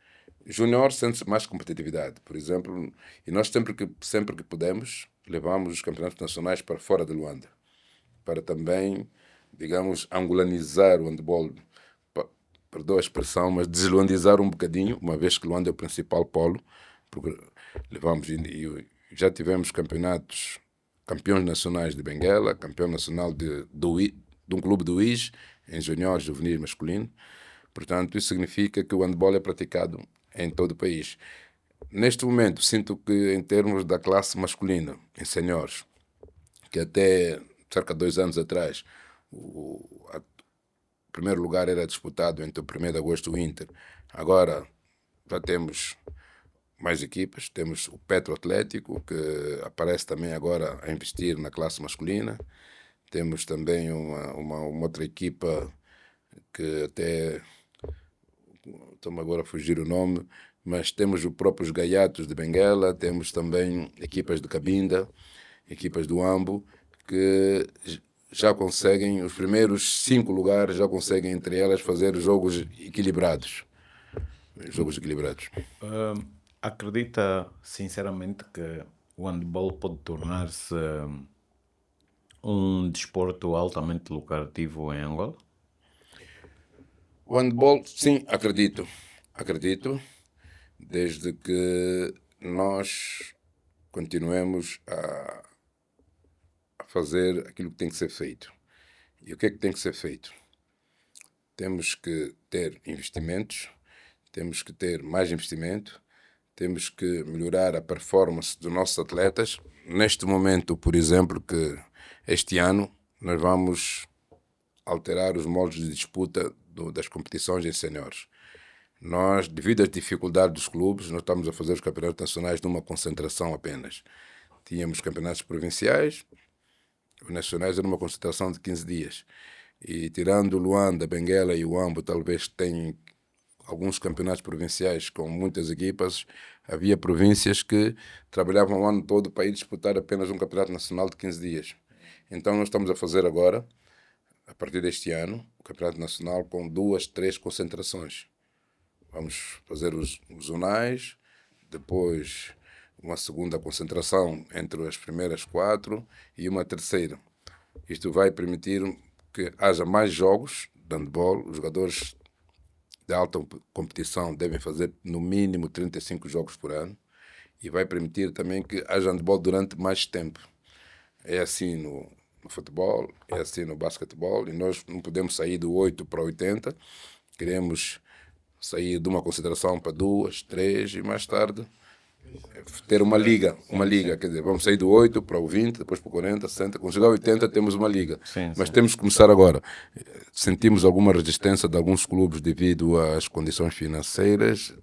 Júnior sente-se mais competitividade, por exemplo, e nós sempre que podemos, levamos os campeonatos nacionais para fora de Luanda, para também, digamos, angolanizar o handball, perdoa a expressão, mas desluandizar um bocadinho, uma vez que Luanda é o principal polo, porque levamos e já tivemos campeões nacionais de Benguela, campeão nacional de um clube do IS, em junior, juvenil e masculino. Portanto, isso significa que o handball é praticado em todo o país. Neste momento, sinto que em termos da classe masculina, em seniores, que até cerca de 2 anos atrás, o primeiro lugar era disputado entre o 1º de agosto e o Inter. Agora já temos mais equipas, temos o Petro Atlético, que aparece também agora a investir na classe masculina. Temos também uma outra equipa que até estou-me agora a fugir o nome, mas temos os próprios Gaiatos de Benguela, temos também equipas de Cabinda, equipas do Ambo, que já conseguem, os primeiros 5 lugares já conseguem entre elas fazer jogos equilibrados. Acredita sinceramente que o handball pode tornar-se um desporto altamente lucrativo em Angola? O handball, sim, acredito, desde que nós continuemos a fazer aquilo que tem que ser feito. E o que é que tem que ser feito? Temos que ter investimentos, temos que ter mais investimento, temos que melhorar a performance dos nossos atletas. Neste momento, por exemplo, que este ano nós vamos alterar os moldes de disputa das competições em seniores. Nós, devido às dificuldades dos clubes, nós estamos a fazer os campeonatos nacionais numa concentração apenas. Tínhamos campeonatos provinciais, os nacionais eram uma concentração de 15 dias. E tirando Luanda, Benguela e o Ambo, talvez tenham alguns campeonatos provinciais com muitas equipas, havia províncias que trabalhavam o ano todo para ir disputar apenas um campeonato nacional de 15 dias. Então nós estamos a fazer agora, a partir deste ano, o campeonato nacional com 2, 3 concentrações. Vamos fazer os zonais, depois uma segunda concentração entre as primeiras 4 e uma terceira. Isto vai permitir que haja mais jogos de handball. Os jogadores de alta competição devem fazer no mínimo 35 jogos por ano e vai permitir também que haja handball durante mais tempo. É assim no futebol, é assim no basquetebol, e nós não podemos sair do 8 para 80, queremos sair de uma consideração para 2, 3 e mais tarde ter uma liga, quer dizer, vamos sair do 8 para o 20, depois para o 40, 60, quando chegar a 80 temos uma liga. Mas temos que começar agora. Sentimos alguma resistência de alguns clubes devido às condições financeiras,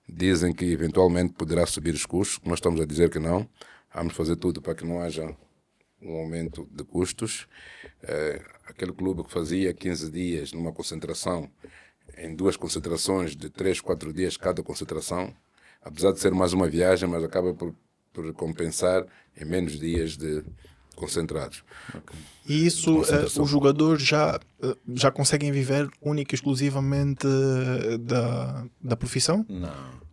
Dizem que eventualmente poderá subir os custos. Nós estamos a dizer que não. Vamos fazer tudo para que não haja um aumento de custos. Aquele clube que fazia 15 dias numa concentração, em 2 concentrações de 3, 4 dias cada concentração, apesar de ser mais uma viagem, mas acaba por compensar em menos dias de concentrados. E isso os jogadores já conseguem viver única e exclusivamente da profissão? Não.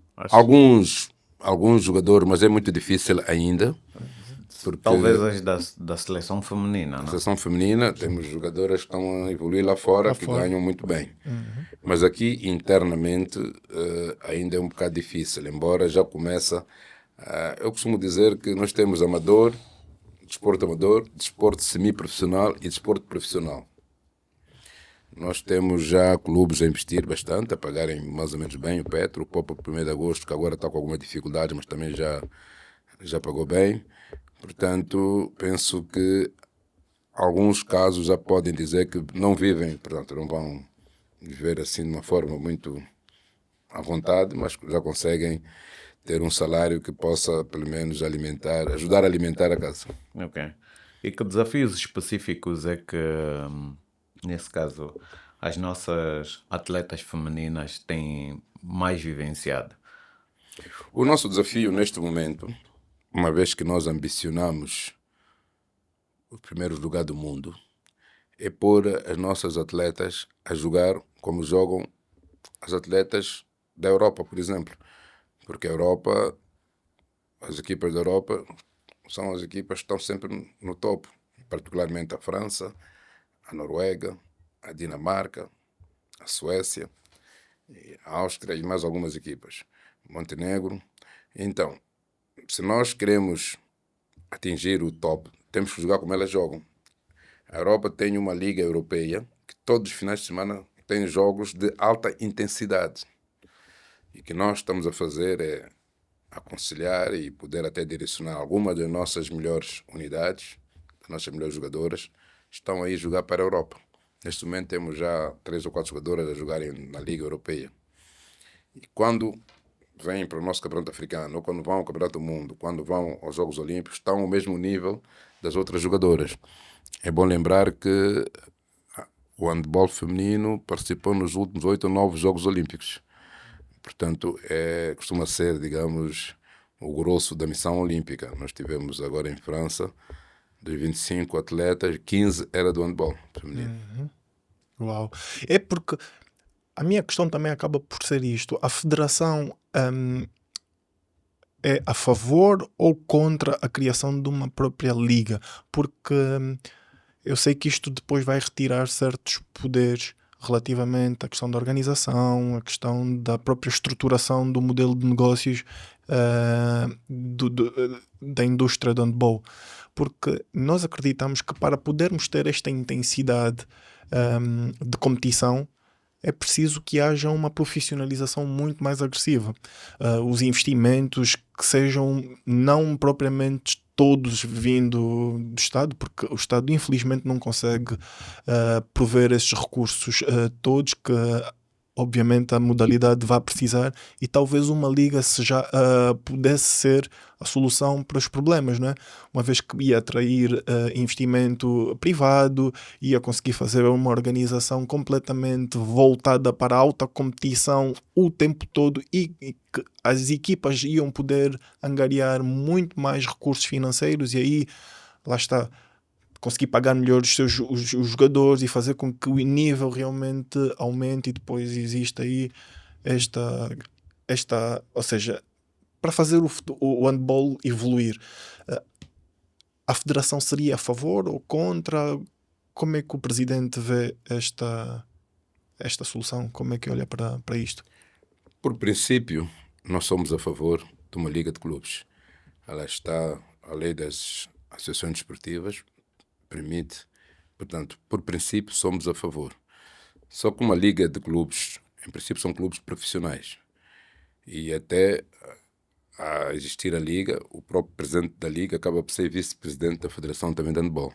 Alguns jogadores, mas é muito difícil ainda. Porque Talvez as da seleção feminina, na não? seleção feminina temos jogadoras que estão a evoluir lá fora, ganham muito bem. Mas aqui internamente ainda é um bocado difícil, embora já começa. Eu costumo dizer que nós temos amador, desporto semi-profissional e desporto profissional. Nós temos já clubes a investir bastante, a pagarem mais ou menos bem o Petro, o Popa 1º de agosto, que agora está com alguma dificuldade, mas também já pagou bem. Portanto, penso que alguns casos já podem dizer que não vivem, portanto, não vão viver assim de uma forma muito à vontade, mas já conseguem ter um salário que possa, pelo menos, ajudar a alimentar a casa. Ok. E que desafios específicos é que, nesse caso, as nossas atletas femininas têm mais vivenciado? O nosso desafio neste momento, uma vez que nós ambicionamos o primeiro lugar do mundo, é pôr as nossas atletas a jogar como jogam as atletas da Europa, por exemplo. Porque a Europa, as equipas da Europa são as equipas que estão sempre no topo, particularmente a França, a Noruega, a Dinamarca, a Suécia, a Áustria e mais algumas equipas, Montenegro. Então, se nós queremos atingir o top, temos que jogar como elas jogam. A Europa tem uma liga europeia que todos os finais de semana tem jogos de alta intensidade. E o que nós estamos a fazer é aconselhar e poder até direcionar algumas das nossas melhores unidades, das nossas melhores jogadoras, estão aí a jogar para a Europa. Neste momento temos já 3 ou 4 jogadoras a jogarem na Liga Europeia. E quando vêm para o nosso Campeonato Africano, ou quando vão ao Campeonato do Mundo, quando vão aos Jogos Olímpicos, estão ao mesmo nível das outras jogadoras. É bom lembrar que o handball feminino participou nos últimos 8 ou 9 Jogos Olímpicos. Portanto, costuma ser, digamos, o grosso da missão olímpica. Nós tivemos agora em França, dos 25 atletas, 15 era do handball feminino. Uau! É porque a minha questão também acaba por ser isto. A federação é a favor ou contra a criação de uma própria liga? Porque eu sei que isto depois vai retirar certos poderes relativamente à questão da organização, a questão da própria estruturação do modelo de negócios da indústria do handball. Porque nós acreditamos que para podermos ter esta intensidade de competição, é preciso que haja uma profissionalização muito mais agressiva. Os investimentos que sejam não propriamente todos vindo do Estado, porque o Estado infelizmente não consegue prover esses recursos todos que obviamente a modalidade vai precisar, e talvez uma liga pudesse ser a solução para os problemas, não é? Uma vez que ia atrair investimento privado, ia conseguir fazer uma organização completamente voltada para a alta competição o tempo todo, e que as equipas iam poder angariar muito mais recursos financeiros, e aí, lá está, conseguir pagar melhor os jogadores e fazer com que o nível realmente aumente, e depois existe aí ou seja, para fazer o handball evoluir. A federação seria a favor ou contra? Como é que o presidente vê esta solução? Como é que olha para isto? Por princípio, nós somos a favor de uma liga de clubes. Ela está, a lei das associações desportivas permite, portanto, por princípio, somos a favor. Só que uma liga de clubes, em princípio, são clubes profissionais. E até a existir a liga, o próprio presidente da liga acaba por ser vice-presidente da Federação também de handball,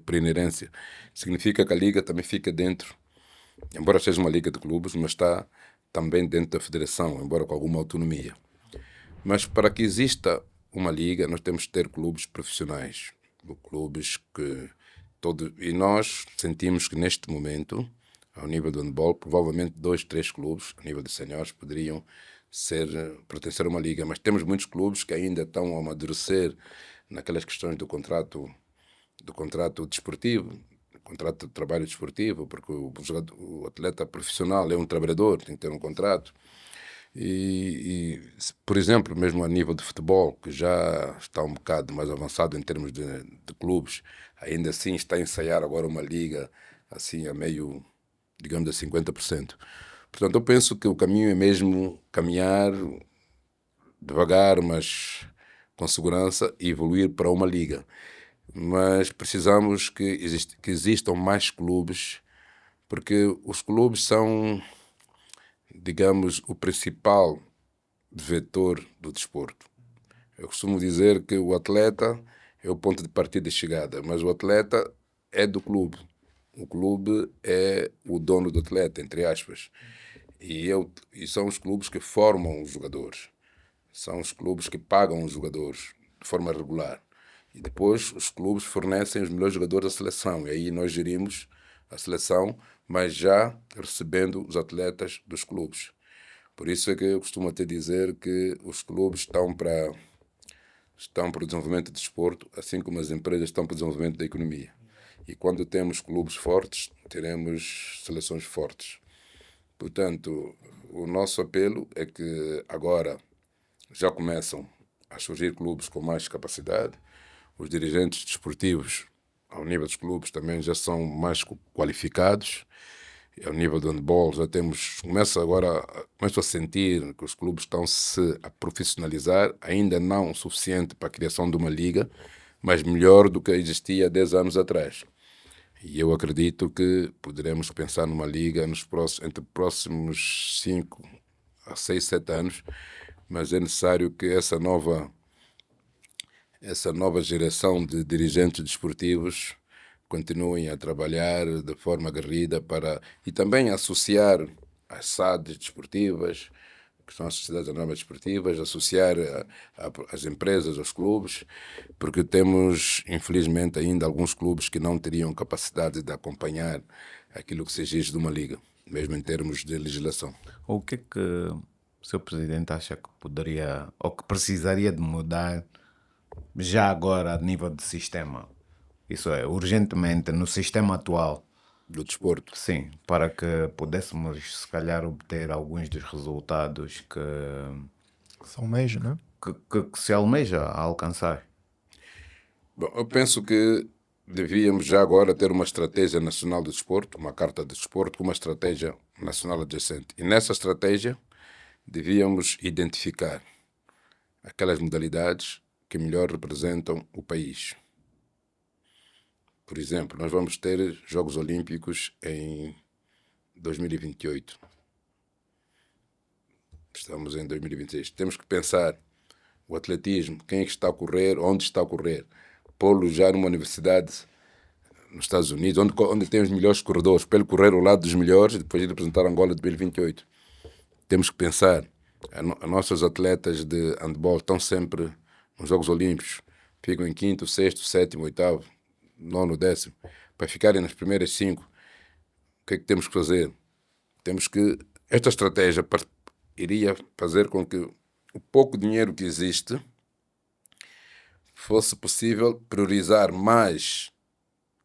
por inerência. Significa que a liga também fica dentro, embora seja uma liga de clubes, mas está também dentro da federação, embora com alguma autonomia. Mas para que exista uma liga, nós temos que ter clubes profissionais, clubes que e nós sentimos que neste momento, ao nível do handball, provavelmente 2, 3 clubes, a nível de seniores, poderiam pertencer a uma liga, mas temos muitos clubes que ainda estão a amadurecer naquelas questões do contrato desportivo, do contrato de trabalho desportivo, porque o atleta profissional é um trabalhador, tem que ter um contrato. Por exemplo, mesmo a nível de futebol, que já está um bocado mais avançado em termos de clubes, ainda assim está a ensaiar agora uma liga assim a meio, digamos, a 50%. Portanto, eu penso que o caminho é mesmo caminhar devagar, mas com segurança, e evoluir para uma liga. Mas precisamos que existam mais clubes, porque os clubes são, digamos, o principal vetor do desporto. Eu costumo dizer que o atleta é o ponto de partida e chegada, mas o atleta é do clube. O clube é o dono do atleta, entre aspas. E são os clubes que formam os jogadores. São os clubes que pagam os jogadores de forma regular. E depois os clubes fornecem os melhores jogadores da seleção. E aí nós gerimos a seleção, mas já recebendo os atletas dos clubes. Por isso é que eu costumo até dizer que os clubes estão para o desenvolvimento do desporto, assim como as empresas estão para o desenvolvimento da economia. E quando temos clubes fortes, teremos seleções fortes. Portanto, o nosso apelo é que agora já começam a surgir clubes com mais capacidade. Os dirigentes desportivos, ao nível dos clubes, também já são mais qualificados. E ao nível do handball, começo a sentir que os clubes estão-se a profissionalizar, ainda não o suficiente para a criação de uma liga, mas melhor do que existia 10 anos atrás. E eu acredito que poderemos pensar numa liga entre os próximos 5 a 6, 7 anos, mas é necessário que essa nova geração de dirigentes desportivos continuem a trabalhar de forma aguerrida e também associar as SADs desportivas, que são as sociedades anónimas desportivas, associar as empresas aos clubes, porque temos, infelizmente, ainda alguns clubes que não teriam capacidade de acompanhar aquilo que se exige de uma liga, mesmo em termos de legislação. O que é que o seu presidente acha que poderia ou que precisaria de mudar já agora a nível de sistema? Isso é, urgentemente, no sistema atual do desporto. Sim, para que pudéssemos, se calhar, obter alguns dos resultados que se almeja, né? que se almeja a alcançar. Bom, eu penso que devíamos já agora ter uma estratégia nacional de desporto, uma carta de desporto com uma estratégia nacional adjacente. E nessa estratégia devíamos identificar aquelas modalidades que melhor representam o país. Por exemplo, nós vamos ter Jogos Olímpicos em 2028. Estamos em 2026. Temos que pensar o atletismo, quem é que está a correr, onde está a correr. Pô-lo já numa universidade nos Estados Unidos, onde tem os melhores corredores, para ele correr ao lado dos melhores e depois ir representar Angola de 2028. Temos que pensar, as nossas atletas de handball estão sempre nos Jogos Olímpicos, ficam em 5º, 6º, 7º, 8º, 9º, 10º, para ficarem nas primeiras 5. O que é que temos que fazer? Esta estratégia iria fazer com que o pouco dinheiro que existe fosse possível priorizar mais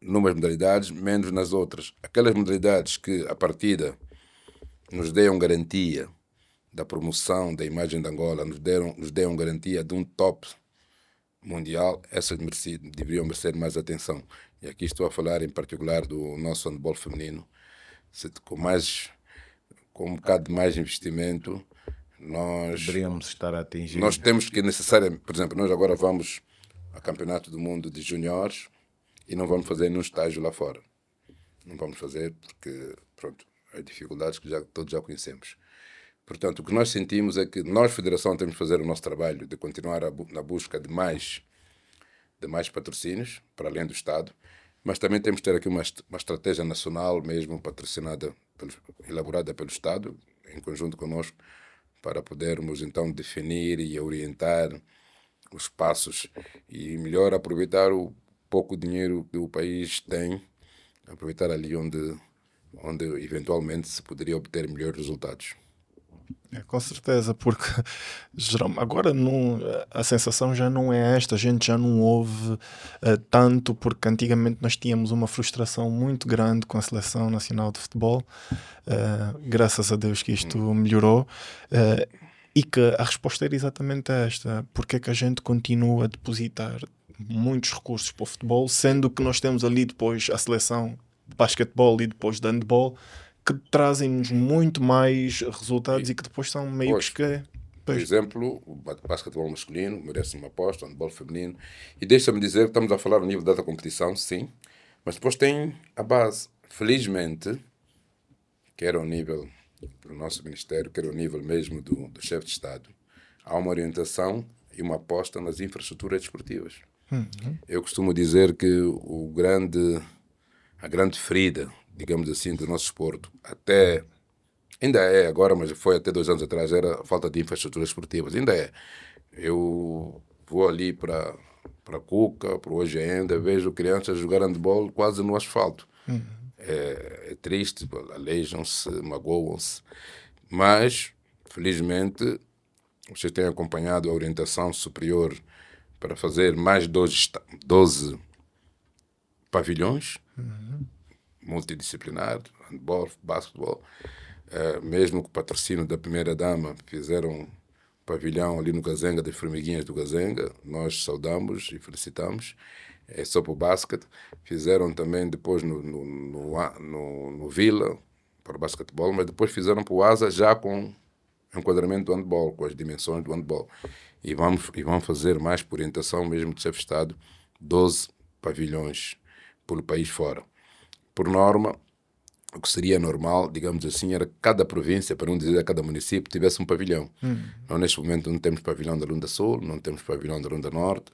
numas modalidades, menos nas outras. Aquelas modalidades que, a partida, nos deram garantia da promoção da imagem de Angola, nos deram garantia de um top mundial, essas deveriam merecer mais atenção. E aqui estou a falar em particular do nosso handball feminino. Com um bocado de mais investimento, nós poderíamos estar a atingir. Nós temos que necessariamente, por exemplo, nós agora vamos ao Campeonato do Mundo de Juniores e não vamos fazer nenhum estágio lá fora. Não vamos fazer porque, pronto, as dificuldades que todos já conhecemos. Portanto, o que nós sentimos é que nós, Federação, temos que fazer o nosso trabalho de continuar na busca de mais patrocínios, para além do Estado, mas também temos que ter aqui uma estratégia nacional mesmo, patrocinada, elaborada pelo Estado, em conjunto conosco para podermos então definir e orientar os passos e melhor aproveitar o pouco dinheiro que o país tem, aproveitar ali onde eventualmente se poderia obter melhores resultados. Com certeza, porque agora a sensação já não é esta, a gente já não ouve tanto, porque antigamente nós tínhamos uma frustração muito grande com a Seleção Nacional de Futebol, graças a Deus que isto melhorou, e que a resposta era exatamente esta: porque é que a gente continua a depositar muitos recursos para o futebol, sendo que nós temos ali depois a seleção de basquetebol e depois de handball, que trazem-nos muito mais resultados e que depois são meio Pois, que... por exemplo, o basquetebol masculino merece uma aposta, o handball feminino. E deixa-me dizer que estamos a falar no nível da competição, sim, mas depois tem a base. Felizmente, quer ao nível do nosso Ministério, quer ao nível mesmo do chefe de Estado, há uma orientação e uma aposta nas infraestruturas desportivas. Eu costumo dizer que a grande ferida, digamos assim, do nosso desporto, ainda é agora, mas foi até 2 anos atrás, era a falta de infraestruturas esportivas. Ainda é. Eu vou ali para Cuca, para o Hoje Ainda, vejo crianças jogar handball quase no asfalto. É triste, aleijam-se, magoam-se. Mas, felizmente, vocês têm acompanhado a orientação superior para fazer mais 12 pavilhões multidisciplinar, handball, basquetebol. Mesmo com o patrocínio da primeira-dama, fizeram um pavilhão ali no Gazenga, das Formiguinhas do Gazenga. Nós saudamos e felicitamos. É só para o basquete. Fizeram também depois no Vila, para o basquetebol, mas depois fizeram para o Asa já com enquadramento do handball, com as dimensões do handball. E vão fazer mais por orientação mesmo do chefe de Estado, 12 pavilhões pelo país fora. Por norma, o que seria normal, digamos assim, era que cada província, para não dizer cada município, tivesse um pavilhão. Nós, neste momento, não temos pavilhão da Lunda Sul, não temos pavilhão da Lunda Norte,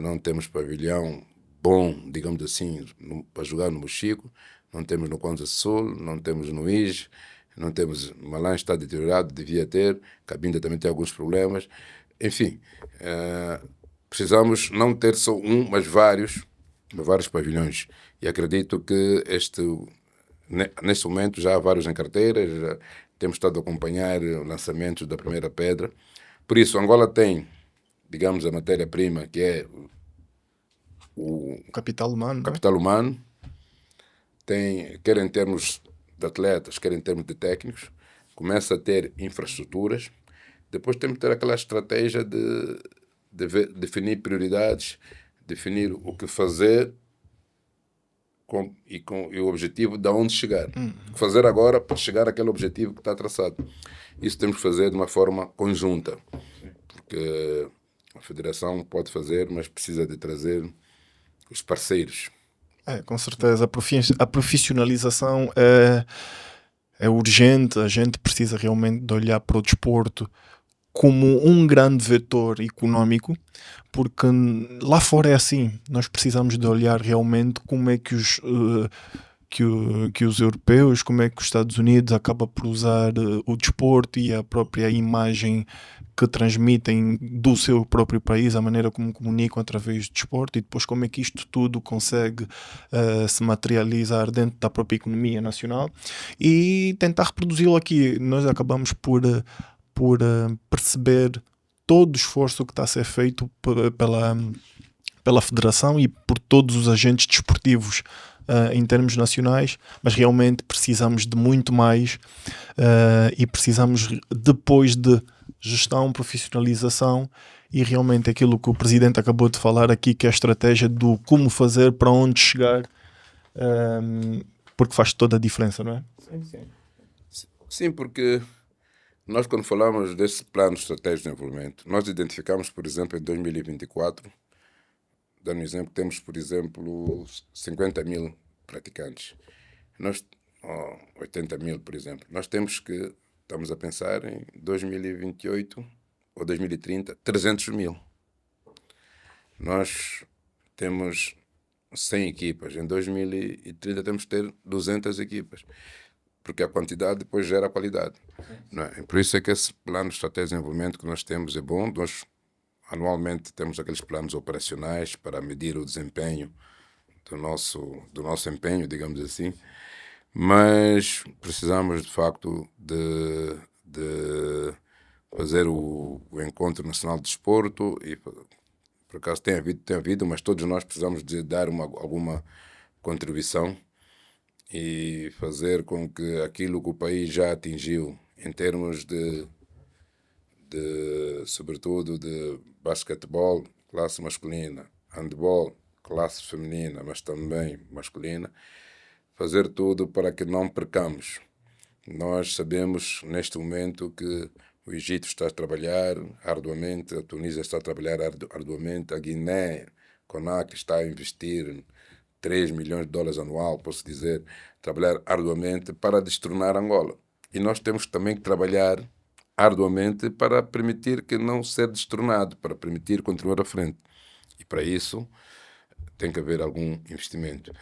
não temos pavilhão bom, digamos assim, para jogar no Mochico, não temos no Kwanza Sul, não temos no Ige, não temos... Malan está deteriorado, devia ter, Cabinda também tem alguns problemas. Enfim, precisamos não ter só um, mas vários pavilhões. E acredito que neste momento já há vários em carteira, já temos estado a acompanhar o lançamento da primeira pedra. Por isso, Angola tem, digamos, a matéria-prima, que é o capital humano, capital humano, tem, quer em termos de atletas, quer em termos de técnicos, começa a ter infraestruturas. Depois temos que ter aquela estratégia de definir prioridades, definir o que fazer e o objetivo de onde chegar. O que fazer agora para chegar àquele objetivo que está traçado. Isso temos que fazer de uma forma conjunta, porque a federação pode fazer, mas precisa de trazer os parceiros. Com certeza. A profissionalização é urgente. A gente precisa realmente de olhar para o desporto como um grande vetor económico, porque lá fora é assim. Nós precisamos de olhar realmente como é que os europeus, como é que os Estados Unidos acabam por usar o desporto e a própria imagem que transmitem do seu próprio país, a maneira como comunicam através do desporto, e depois como é que isto tudo consegue se materializar dentro da própria economia nacional e tentar reproduzi-lo aqui. Nós acabamos por perceber todo o esforço que está a ser feito pela federação e por todos os agentes desportivos em termos nacionais, mas realmente precisamos de muito mais e precisamos depois de gestão, profissionalização e realmente aquilo que o Presidente acabou de falar aqui, que é a estratégia do como fazer, para onde chegar, porque faz toda a diferença, não é? Sim, porque nós, quando falamos desse plano estratégico de desenvolvimento, nós identificamos, por exemplo, em 2024, dando um exemplo, temos, por exemplo, 50 mil praticantes. 80 mil, por exemplo. Nós estamos a pensar em 2028 ou 2030, 300 mil. Nós temos 100 equipas. Em 2030 temos que ter 200 equipas. porque a quantidade depois gera a qualidade. Não é? Por isso é que esse plano de estratégia de desenvolvimento que nós temos é bom. Nós anualmente temos aqueles planos operacionais para medir o desempenho do nosso empenho, digamos assim, mas precisamos de facto de fazer o Encontro Nacional de Desporto e por acaso tem havido, mas todos nós precisamos de dar alguma contribuição e fazer com que aquilo que o país já atingiu em termos sobretudo de basquetebol, classe masculina, handball, classe feminina, mas também masculina, fazer tudo para que não percamos. Nós sabemos neste momento que o Egito está a trabalhar arduamente, a Tunísia está a trabalhar arduamente, a Guiné, Conakry está a investir 3 milhões de dólares anual, posso dizer, trabalhar arduamente para destronar Angola. E nós temos também que trabalhar arduamente para permitir que não ser destronado, para permitir continuar à frente. E para isso tem que haver algum investimento.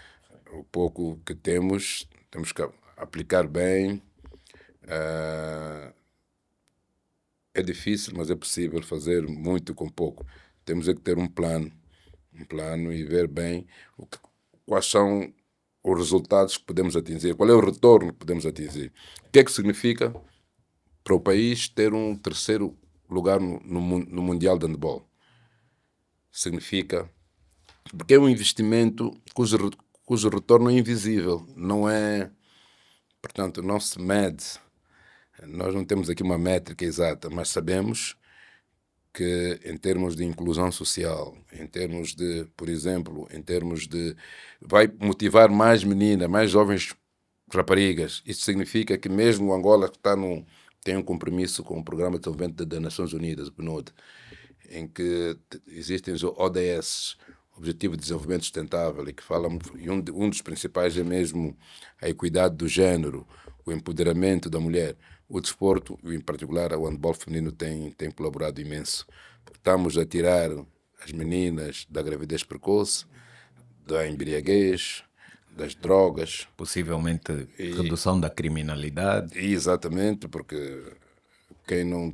O pouco que temos que aplicar bem. É difícil, mas é possível fazer muito com pouco. Temos é que ter um plano e ver bem quais são os resultados que podemos atingir, qual é o retorno que podemos atingir. O que é que significa para o país ter um terceiro lugar no Mundial de Handball? Significa, porque é um investimento cujo retorno é invisível, não é, portanto, não se mede. Nós não temos aqui uma métrica exata, mas sabemos que em termos de inclusão social, em termos de, por exemplo, vai motivar mais meninas, mais jovens raparigas. Isso significa que mesmo Angola que tem um compromisso com o Programa de Desenvolvimento das Nações Unidas, o PNUD, em que existem os ODS, Objetivo de Desenvolvimento Sustentável, e que falam, e um dos principais é mesmo a equidade do género, o empoderamento da mulher. O desporto, em particular o handball feminino, tem colaborado imenso. Estamos a tirar as meninas da gravidez precoce, da embriaguez, das drogas. Possivelmente redução da criminalidade. Exatamente, porque quem não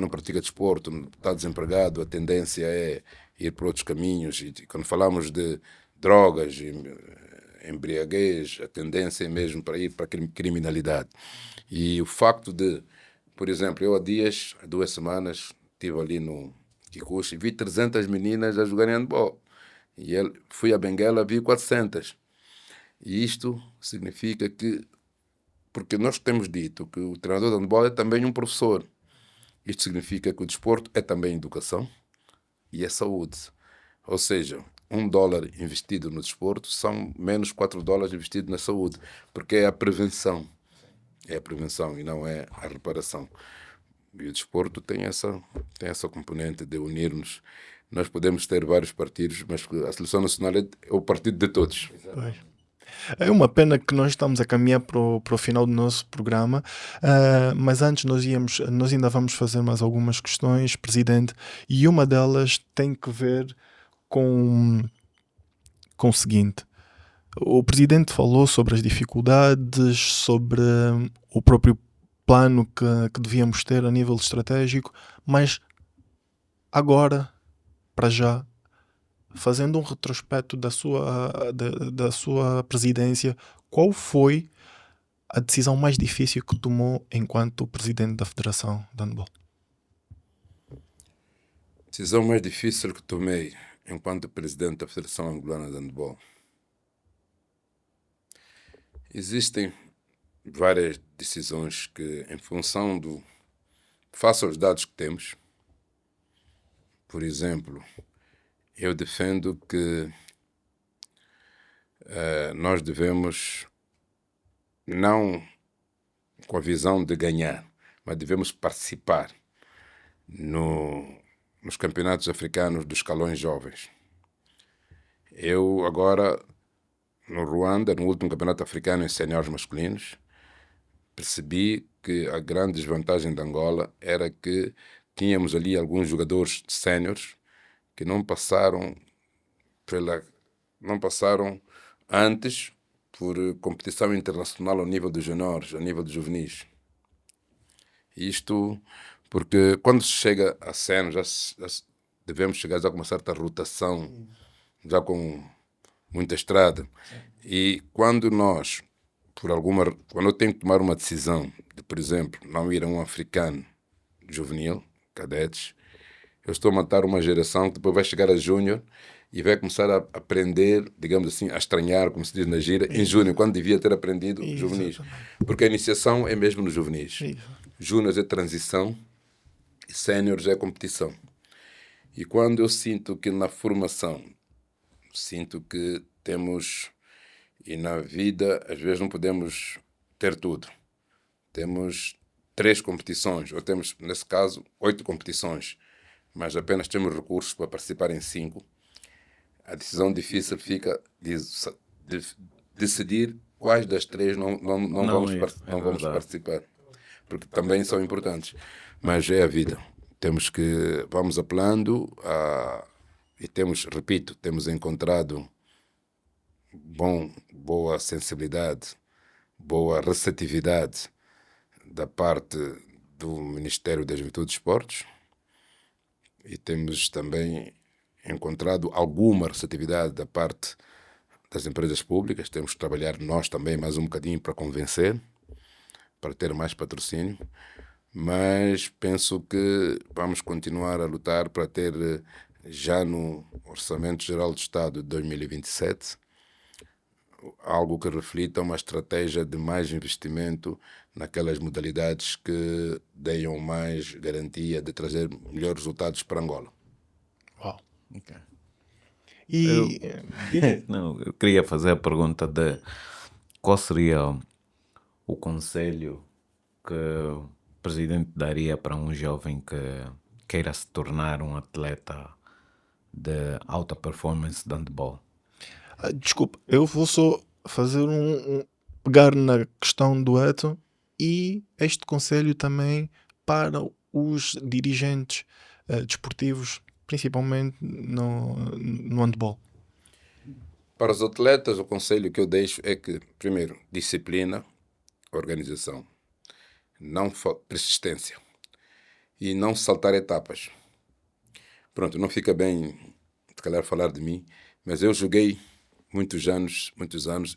pratica desporto, está desempregado, a tendência é ir por outros caminhos. E quando falamos de drogas, embriaguez, a tendência é mesmo para ir para a criminalidade. E o facto de, por exemplo, eu há 2 semanas, estive ali no Kikuchi e vi 300 meninas a jogarem handball. E fui a Benguela, vi 400. E isto significa que, porque nós temos dito que o treinador de handball é também um professor. Isto significa que o desporto é também educação e é saúde. Ou seja, $1 investido no desporto são menos $4 investidos na saúde, porque é a prevenção. É a prevenção e não é a reparação. E o desporto tem essa componente de unir-nos. Nós podemos ter vários partidos, mas a Seleção Nacional é o partido de todos. Pois. É uma pena que nós estamos a caminhar para o final do nosso programa, mas antes nós ainda vamos fazer mais algumas questões, Presidente, e uma delas tem que ver com o seguinte. O Presidente falou sobre as dificuldades, sobre o próprio plano que devíamos ter a nível estratégico, mas agora, para já, fazendo um retrospecto da sua presidência, qual foi a decisão mais difícil que tomou enquanto Presidente da Federação de Handball? A decisão mais difícil que tomei enquanto Presidente da Federação Angolana de Handball. Existem várias decisões que, em função face aos dados que temos, por exemplo, eu defendo que nós devemos, não com a visão de ganhar, mas devemos participar nos campeonatos africanos dos escalões jovens. Eu agora, no Ruanda, no último campeonato africano em seniores masculinos, percebi que a grande desvantagem de Angola era que tínhamos ali alguns jogadores séniores que não passaram antes por competição internacional ao nível dos juniores, ao nível dos juvenis. Isto porque quando se chega a sénior, devemos chegar já com uma certa rotação, já com muita estrada. E quando quando eu tenho que tomar uma decisão de, por exemplo, não ir a um africano juvenil, cadetes, eu estou a matar uma geração que depois vai chegar a júnior e vai começar a aprender, digamos assim, a estranhar, como se diz na gira, em júnior, quando devia ter aprendido juvenis. Porque a iniciação é mesmo nos juvenis. Júnior é transição e séniores é competição. E quando eu sinto que na formação, sinto que temos, e na vida às vezes não podemos ter tudo. Temos 3 competições, ou temos, nesse caso, 8 competições, mas apenas temos recursos para participar em 5. A decisão difícil fica de decidir quais das 3 não vamos participar, porque também são importantes, mas é a vida. Vamos apelando e temos encontrado boa sensibilidade, boa receptividade da parte do Ministério da Juventude e Esportes, e temos também encontrado alguma receptividade da parte das empresas públicas. Temos que trabalhar nós também mais um bocadinho para convencer, para ter mais patrocínio, mas penso que vamos continuar a lutar para ter, já no Orçamento Geral do Estado de 2027, algo que reflita uma estratégia de mais investimento naquelas modalidades que deem mais garantia de trazer melhores resultados para Angola. Uau. Okay. E eu queria fazer a pergunta de qual seria o conselho que o presidente daria para um jovem que queira se tornar um atleta de alta performance de handball? desculpa, eu vou só fazer pegar na questão do Edson e este conselho também para os dirigentes desportivos, principalmente no handball. Para os atletas, o conselho que eu deixo é que, primeiro, disciplina, organização, persistência e não saltar etapas. Pronto, não fica bem, se calhar, falar de mim, mas eu joguei muitos anos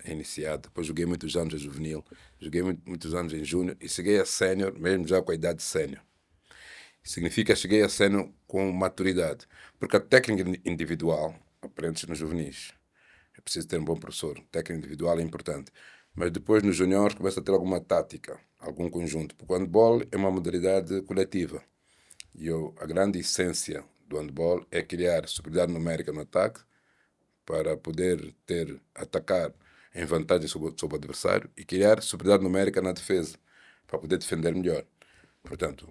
em iniciado, depois joguei muitos anos em juvenil, joguei muitos anos em júnior e cheguei a sénior, mesmo já com a idade de sénior. Significa que cheguei a sénior com maturidade, porque a técnica individual aprende-se nos juvenis. É preciso ter um bom professor, técnica individual é importante, mas depois nos juniores começa a ter alguma tática, algum conjunto, porque o handball é uma modalidade coletiva e a grande essência do handball é criar superioridade numérica no ataque para poder atacar em vantagem sobre o adversário e criar superioridade numérica na defesa para poder defender melhor. Portanto,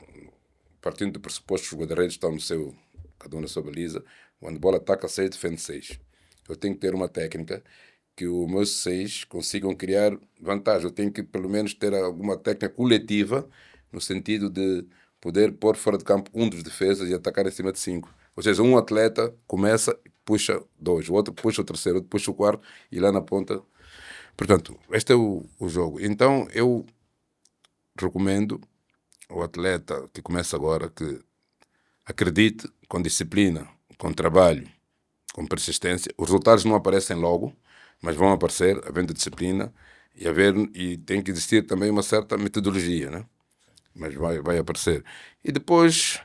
partindo do pressuposto que os guarda-redes estão cada um na sua baliza, o handball ataca 6, defende 6. Eu tenho que ter uma técnica que os meus 6 consigam criar vantagem. Eu tenho que, pelo menos, ter alguma técnica coletiva, no sentido de poder pôr fora de campo um dos defesas e atacar em cima de 5. Ou seja, um atleta começa, puxa 2, o outro puxa o terceiro, o outro puxa o quarto e lá na ponta. Portanto, este é o jogo. Então, eu recomendo ao atleta que começa agora que acredite com disciplina, com trabalho, com persistência. Os resultados não aparecem logo, mas vão aparecer, havendo disciplina e tem que existir também uma certa metodologia, né? Mas vai aparecer. E depois,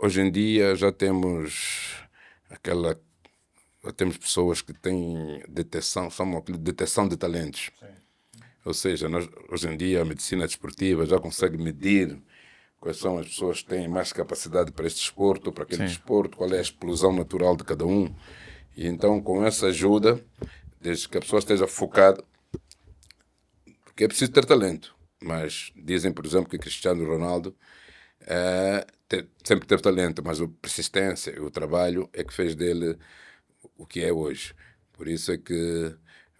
hoje em dia já temos pessoas que têm detecção de talentos. Sim. Ou seja, hoje em dia a medicina desportiva já consegue medir quais são as pessoas que têm mais capacidade para este desporto, para aquele desporto, qual é a explosão natural de cada um. E então, com essa ajuda, desde que a pessoa esteja focada, porque é preciso ter talento, mas dizem, por exemplo, que Cristiano Ronaldo sempre teve talento, mas a persistência e o trabalho é que fez dele o que é hoje. Por isso é que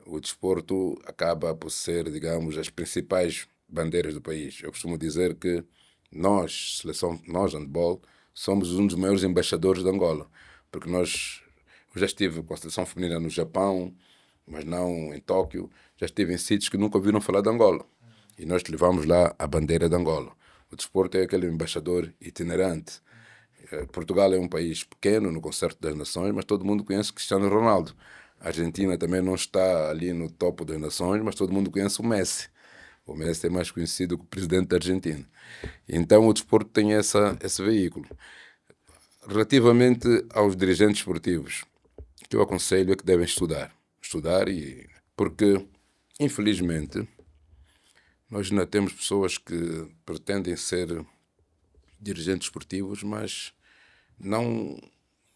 o desporto acaba por ser, digamos, as principais bandeiras do país. Eu costumo dizer que nós, handball, somos um dos maiores embaixadores de Angola, porque eu já estive com a seleção feminina no Japão, mas não em Tóquio. Já estive em sítios que nunca ouviram falar de Angola. E nós levamos lá a bandeira de Angola. O desporto é aquele embaixador itinerante. Portugal é um país pequeno no concerto das nações, mas todo mundo conhece Cristiano Ronaldo. A Argentina também não está ali no topo das nações, mas todo mundo conhece o Messi. O Messi é mais conhecido que o presidente da Argentina. Então o desporto tem esse veículo. Relativamente aos dirigentes esportivos, o que eu aconselho é que devem estudar. Porque, infelizmente, nós ainda temos pessoas que pretendem ser dirigentes esportivos, mas não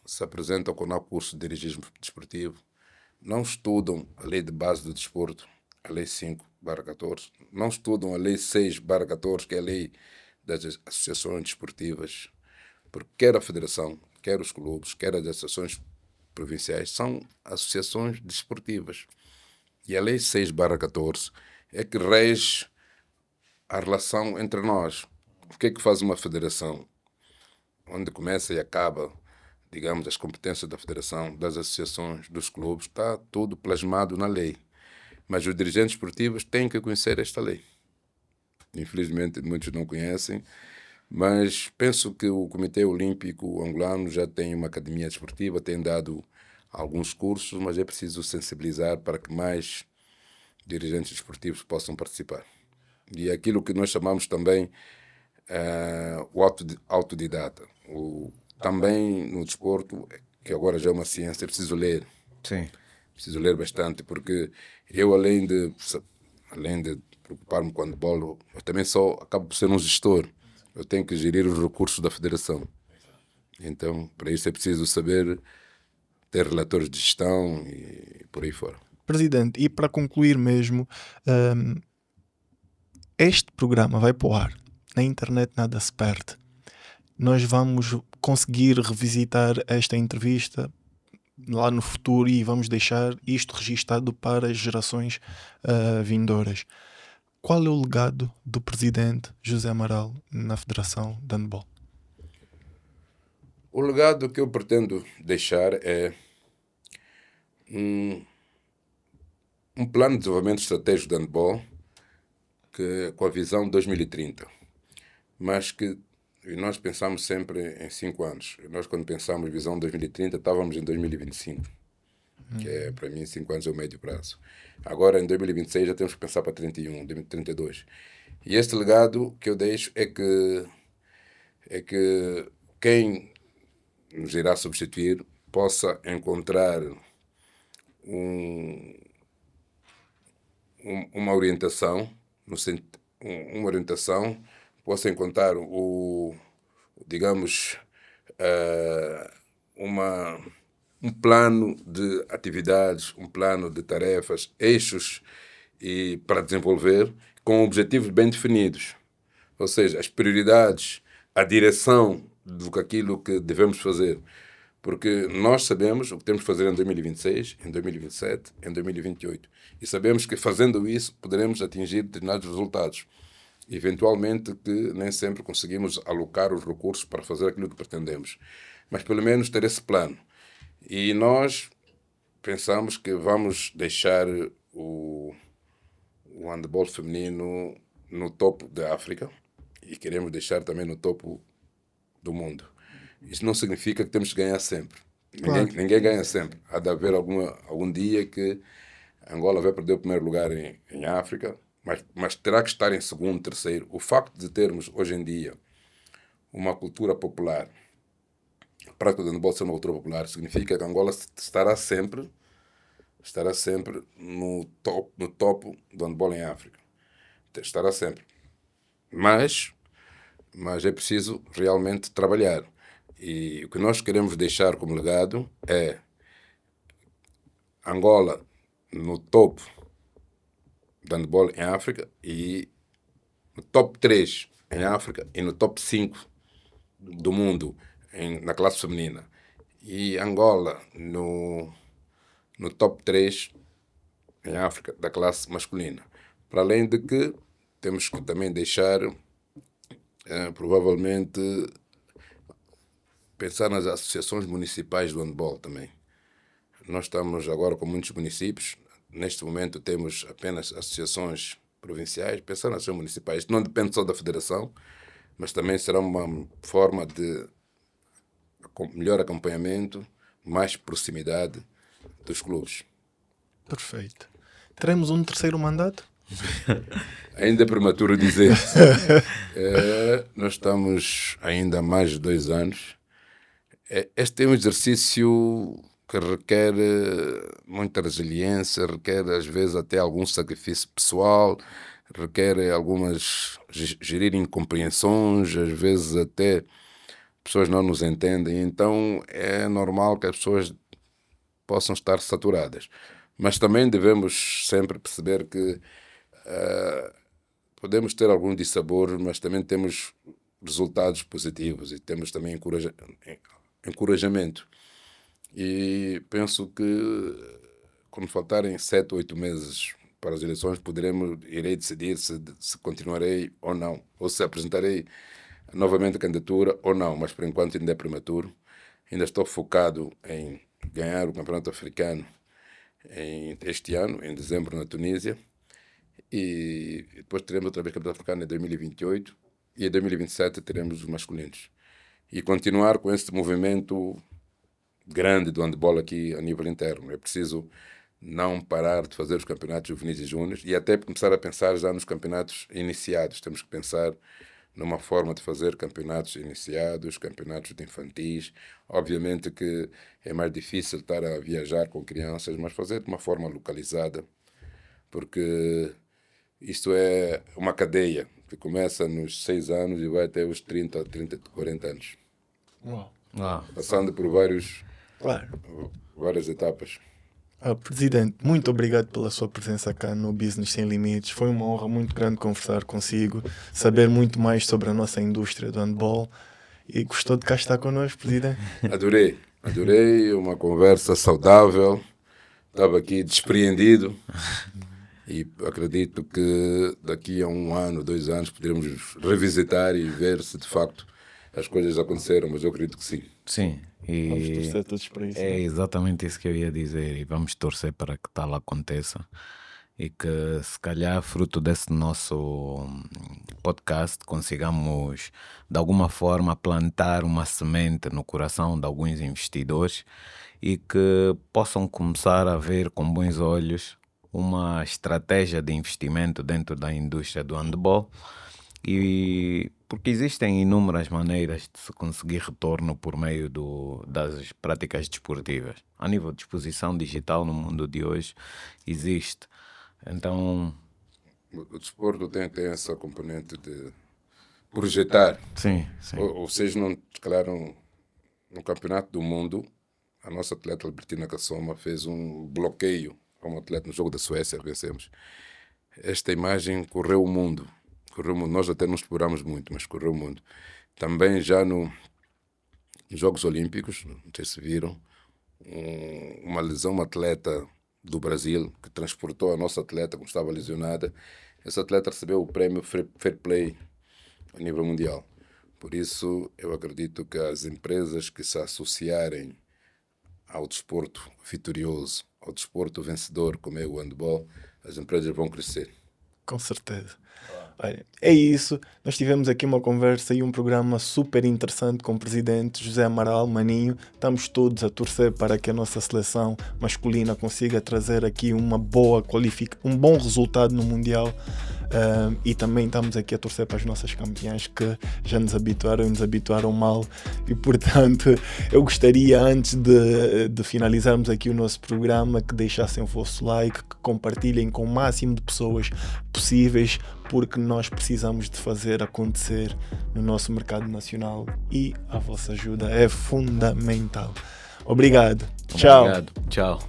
se apresentam com o curso de dirigismo desportivo, não estudam a lei de base do desporto, a lei 5/14, não estudam a lei 6/14, que é a lei das associações desportivas, porque quer a federação, quer os clubes, quer as associações provinciais, são associações desportivas. E a lei 6/14 é que rege a relação entre nós. O que é que faz uma federação? Onde começa e acaba, digamos, as competências da federação, das associações, dos clubes, está tudo plasmado na lei. Mas os dirigentes esportivos têm que conhecer esta lei. Infelizmente, muitos não conhecem, mas penso que o Comitê Olímpico Angolano já tem uma academia desportiva, tem dado alguns cursos, mas é preciso sensibilizar para que mais dirigentes desportivos possam participar. E aquilo que nós chamamos também o autodidata. Também no desporto, que agora já é uma ciência, é preciso ler. Sim. Preciso ler bastante, porque eu, além de preocupar-me com o handball, eu também acabo por ser um gestor. Eu tenho que gerir os recursos da federação. Então, para isso é preciso saber ter relatores de gestão e por aí fora. Presidente, e para concluir mesmo, este programa vai para o ar. Na internet nada se perde. Nós vamos conseguir revisitar esta entrevista lá no futuro e vamos deixar isto registado para as gerações vindouras. Qual é o legado do presidente José Amaral na Federação de Handball? O legado que eu pretendo deixar é um plano de desenvolvimento estratégico de handball com a visão 2030, mas que nós pensamos sempre em 5 anos. Nós, quando pensamos em visão 2030, estávamos em 2025, que é, para mim, 5 anos é o médio prazo. Agora, em 2026, já temos que pensar para 31, 32. E este legado que eu deixo é que quem nos irá substituir possa encontrar uma orientação, possa encontrar digamos, um plano de atividades, um plano de tarefas, eixos para desenvolver com objetivos bem definidos. Ou seja, as prioridades, a direção daquilo que devemos fazer. Porque nós sabemos o que temos que fazer em 2026, em 2027, em 2028. E sabemos que fazendo isso poderemos atingir determinados resultados. Eventualmente que nem sempre conseguimos alocar os recursos para fazer aquilo que pretendemos. Mas pelo menos ter esse plano. E nós pensamos que vamos deixar o handball feminino no topo da África e queremos deixar também no topo do mundo. Isso não significa que temos que ganhar sempre. Claro. Ninguém ganha sempre. Há de haver algum dia que Angola vai perder o primeiro lugar em África, mas terá que estar em segundo, terceiro. O facto de termos, hoje em dia, uma cultura popular, a prática do handball ser uma cultura popular, significa que Angola estará sempre no topo do handball em África. Estará sempre. Mas é preciso realmente trabalhar. E o que nós queremos deixar como legado é Angola no topo do handball em África e no top 3 em África e no top 5 do mundo na classe feminina. E Angola no top 3 em África da classe masculina. Para além de que temos que também deixar, provavelmente, pensar nas associações municipais do handball também. Nós estamos agora com muitos municípios, neste momento temos apenas associações provinciais, pensando nas associações municipais. Isto não depende só da federação, mas também será uma forma de melhor acompanhamento, mais proximidade dos clubes. Perfeito. Teremos um terceiro mandato? Ainda é prematuro dizer. Nós estamos ainda há mais de 2 anos. Este é um exercício que requer muita resiliência, requer às vezes até algum sacrifício pessoal, requer gerir incompreensões, às vezes até pessoas não nos entendem, então é normal que as pessoas possam estar saturadas. Mas também devemos sempre perceber que podemos ter algum dissabor, mas também temos resultados positivos e temos também encorajamento. E penso que quando faltarem 7 ou 8 meses para as eleições, irei decidir se continuarei ou não, ou se apresentarei novamente a candidatura ou não, mas por enquanto ainda é prematuro. Ainda estou focado em ganhar o Campeonato Africano este ano, em dezembro, na Tunísia, e depois teremos outra vez o Campeonato Africano em 2028 e em 2027 teremos os masculinos. E continuar com esse movimento grande do handball aqui a nível interno. É preciso não parar de fazer os campeonatos juvenis e júniores e até começar a pensar já nos campeonatos iniciados. Temos que pensar numa forma de fazer campeonatos iniciados, campeonatos de infantis. Obviamente que é mais difícil estar a viajar com crianças, mas fazer de uma forma localizada, porque isto é uma cadeia que começa nos 6 anos e vai até os 30, 40 anos. Uau. Passando por várias etapas. Presidente, muito obrigado pela sua presença cá no Business Sem Limites. Foi uma honra muito grande conversar consigo, saber muito mais sobre a nossa indústria do handball. E gostou de cá estar connosco, Presidente? Adorei, uma conversa saudável. Estava aqui despreendido e acredito que daqui a 1 ano, 2 anos, poderemos revisitar e ver se de facto as coisas aconteceram, mas eu acredito que sim. Sim. E vamos torcer todos para isso. É exatamente isso que eu ia dizer, e vamos torcer para que tal aconteça e que se calhar fruto desse nosso podcast consigamos de alguma forma plantar uma semente no coração de alguns investidores e que possam começar a ver com bons olhos uma estratégia de investimento dentro da indústria do handball. E porque existem inúmeras maneiras de se conseguir retorno por meio das práticas desportivas. A nível de exposição digital no mundo de hoje existe. Então, o desporto tem essa componente de projetar. Sim. Vocês não declararam no Campeonato do Mundo, a nossa atleta Albertina Kassoma fez um bloqueio a um atleta no jogo da Suécia, vencemos. Esta imagem correu o mundo. Nós até não exploramos muito, mas correu o mundo. Também já nos Jogos Olímpicos, não sei se viram, uma lesão, uma atleta do Brasil que transportou a nossa atleta como estava lesionada. Essa atleta recebeu o prémio Fair Play a nível mundial. Por isso, eu acredito que as empresas que se associarem ao desporto vitorioso, ao desporto vencedor, como é o handball, as empresas vão crescer. Com certeza. Olha, é isso. Nós tivemos aqui uma conversa e um programa super interessante com o presidente José Amaral Maninho. Estamos todos a torcer para que a nossa seleção masculina consiga trazer aqui um bom resultado no Mundial. E também estamos aqui a torcer para as nossas campeãs que já nos habituaram mal, e portanto eu gostaria, antes de finalizarmos aqui o nosso programa, que deixassem o vosso like, que compartilhem com o máximo de pessoas possíveis, porque nós precisamos de fazer acontecer no nosso mercado nacional e a vossa ajuda é fundamental. Obrigado. Tchau. Obrigado. Tchau.